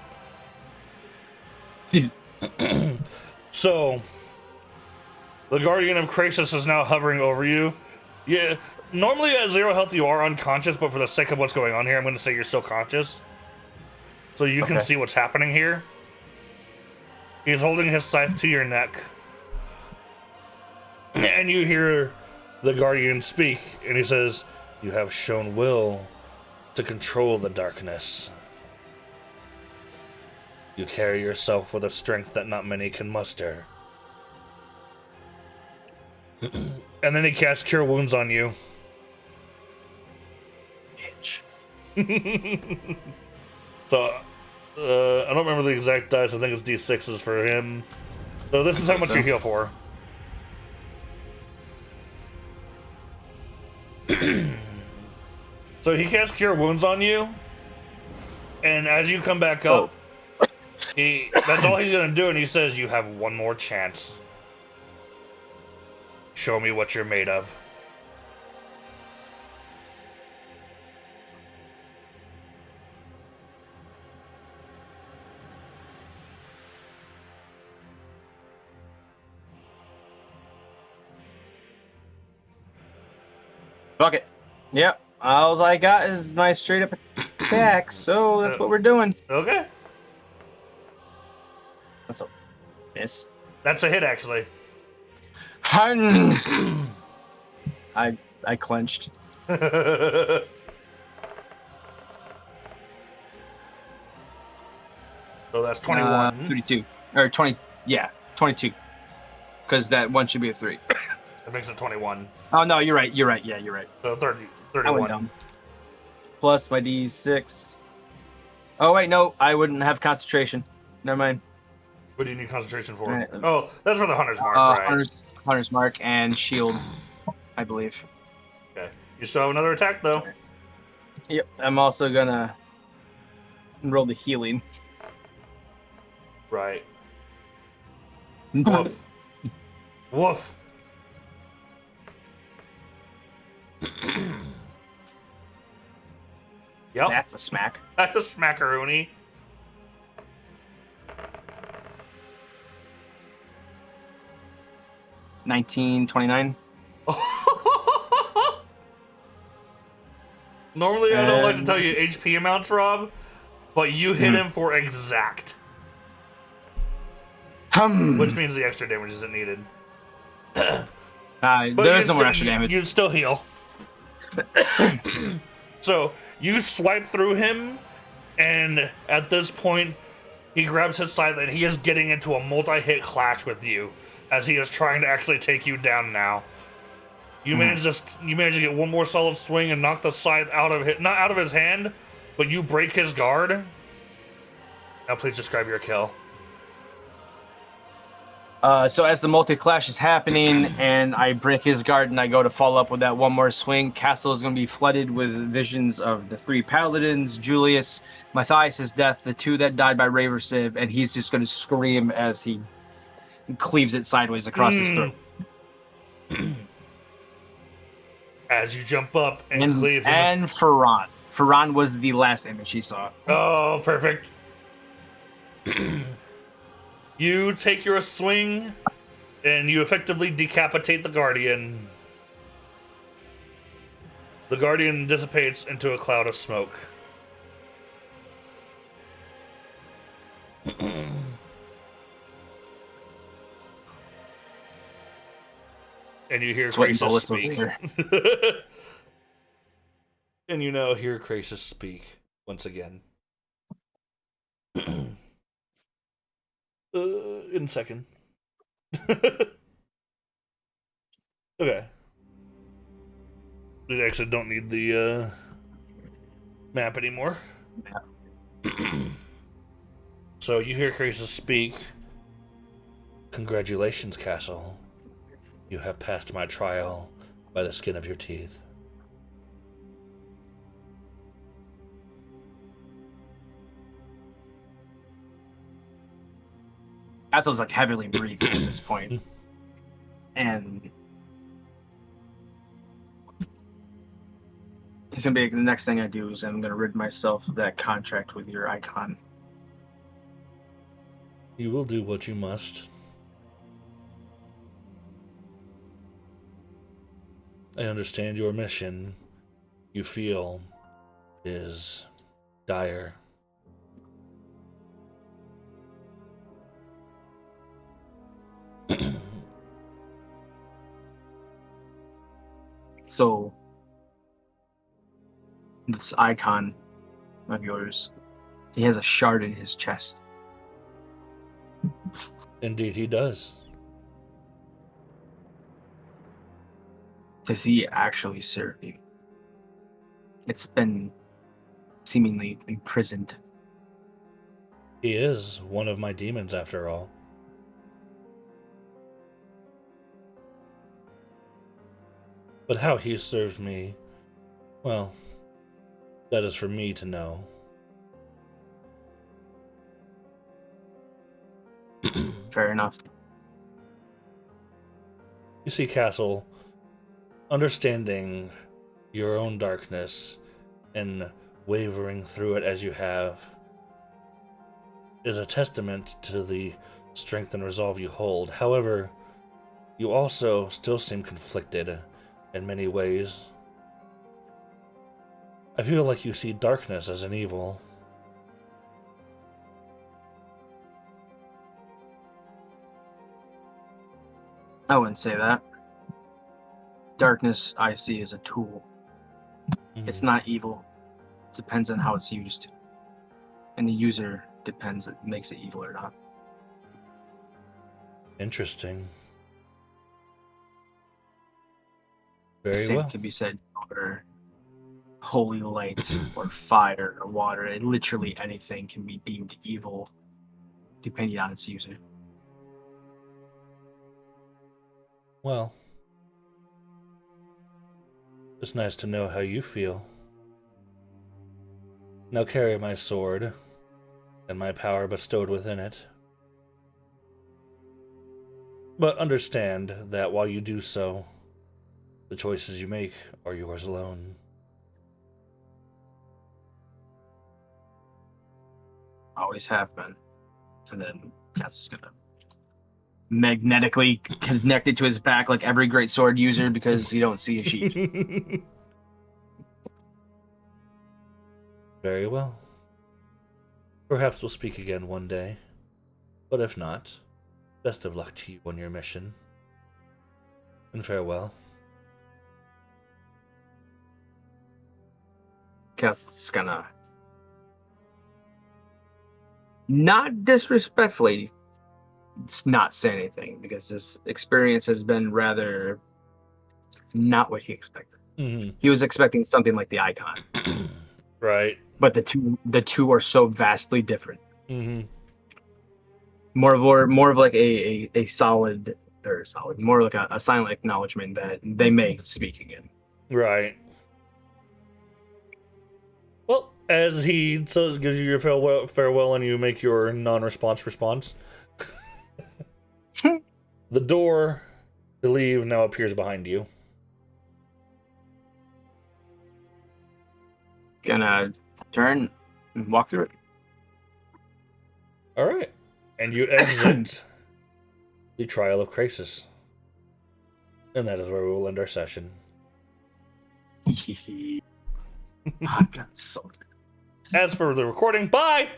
So, the Guardian of Krasis is now hovering over you. Yeah, normally at 0 health you are unconscious, but for the sake of what's going on here, I'm going to say you're still conscious. So you can see what's happening here. He's holding his scythe to your neck. And you hear the Guardian speak, and he says, "You have shown will to control the darkness. You carry yourself with a strength that not many can muster." And then he casts Cure Wounds on you. Bitch. So, I don't remember the exact dice. I think it's D6s for him. So this is how much you heal for. So he casts Cure Wounds on you, and as you come back up, that's all he's gonna do, and he says, "You have one more chance. Show me what you're made of." Fuck it. Yep. All I got is my straight up attack, so that's what we're doing. Okay. That's a miss. That's a hit, actually. I clenched. So that's 21. 32. Or 20. Yeah, 22. Because that one should be a 3. That makes it 21. Oh, no, you're right. You're right. Yeah, you're right. So 30, I went 31. down. Plus my D6. Oh, wait, no. I wouldn't have concentration. Never mind. What do you need concentration for? Right. Oh, that's for the Hunter's Mark, right? Hunter's Mark and Shield, I believe. Okay. You still have another attack, though. Yep. I'm also going to roll the healing. Right. Woof. Woof. Yep. That's a smack. That's a smackaroonie. $19.29. Normally, I don't like to tell you HP amounts, Rob, but you hit him for exact. Which means the extra damage isn't needed. There's no more extra damage. You'd still heal. So, you swipe through him, and at this point, he grabs his scythe, and he is getting into a multi-hit clash with you, as he is trying to actually take you down now. You manage to get one more solid swing and knock the scythe out of not out of his hand, but you break his guard. Now please describe your kill. So as the multi-clash is happening and I break his guard and I go to follow up with that one more swing, Castle is going to be flooded with visions of the 3 paladins, Julius, Matthias' death, the 2 that died by Raversive, and he's just going to scream as he cleaves it sideways across his throat. As you jump up and cleave him. And Ferran. Ferran was the last image he saw. Oh, perfect. You take your swing, and you effectively decapitate the Guardian. The Guardian dissipates into a cloud of smoke. And you hear Krasis speak. And you now hear Krasis speak once again. In a second. Okay. We actually don't need the map anymore. So you hear Krasis speak. Congratulations, Castle. You have passed my trial by the skin of your teeth. Castle's like heavily breathing at this point. And he's gonna be like, the next thing I do is I'm gonna rid myself of that contract with your icon. You will do what you must. I understand your mission, you feel, is dire. So, this icon of yours, he has a shard in his chest. Indeed, he does. Does he actually serve you? It's been seemingly imprisoned. He is one of my demons, after all. But how he serves me, well, that is for me to know. Fair enough. You see, Castle, understanding your own darkness and wavering through it as you have is a testament to the strength and resolve you hold. However, you also still seem conflicted in many ways. I feel like you see darkness as an evil. I wouldn't say that. Darkness I see as a tool. It's not evil. It depends on how it's used. And the user depends, it makes it evil or not. Interesting. Very Same well. can be said for holy light or fire or water. Literally anything can be deemed evil depending on its user. Well, it's nice to know how you feel. Now carry my sword and my power bestowed within it. But understand that while you do so, the choices you make are yours alone. always have been. And then Cass is gonna magnetically connect it to his back like every great sword user because you don't see a sheath. Very well. Perhaps we'll speak again one day. But if not, best of luck to you on your mission. And farewell. Cass is gonna not disrespectfully not say anything because this experience has been rather not what he expected. Mm-hmm. He was expecting something like the icon. Right. But the two are so vastly different. Mm-hmm. More of like a solid more like a silent acknowledgement that they may speak again. Right. Well, as he gives you your farewell and you make your non-response response, the door to leave now appears behind you. Gonna turn and walk through it. All right. And you exit the trial of Krasis. And that is where we will end our session. I got so. As for the recording, bye!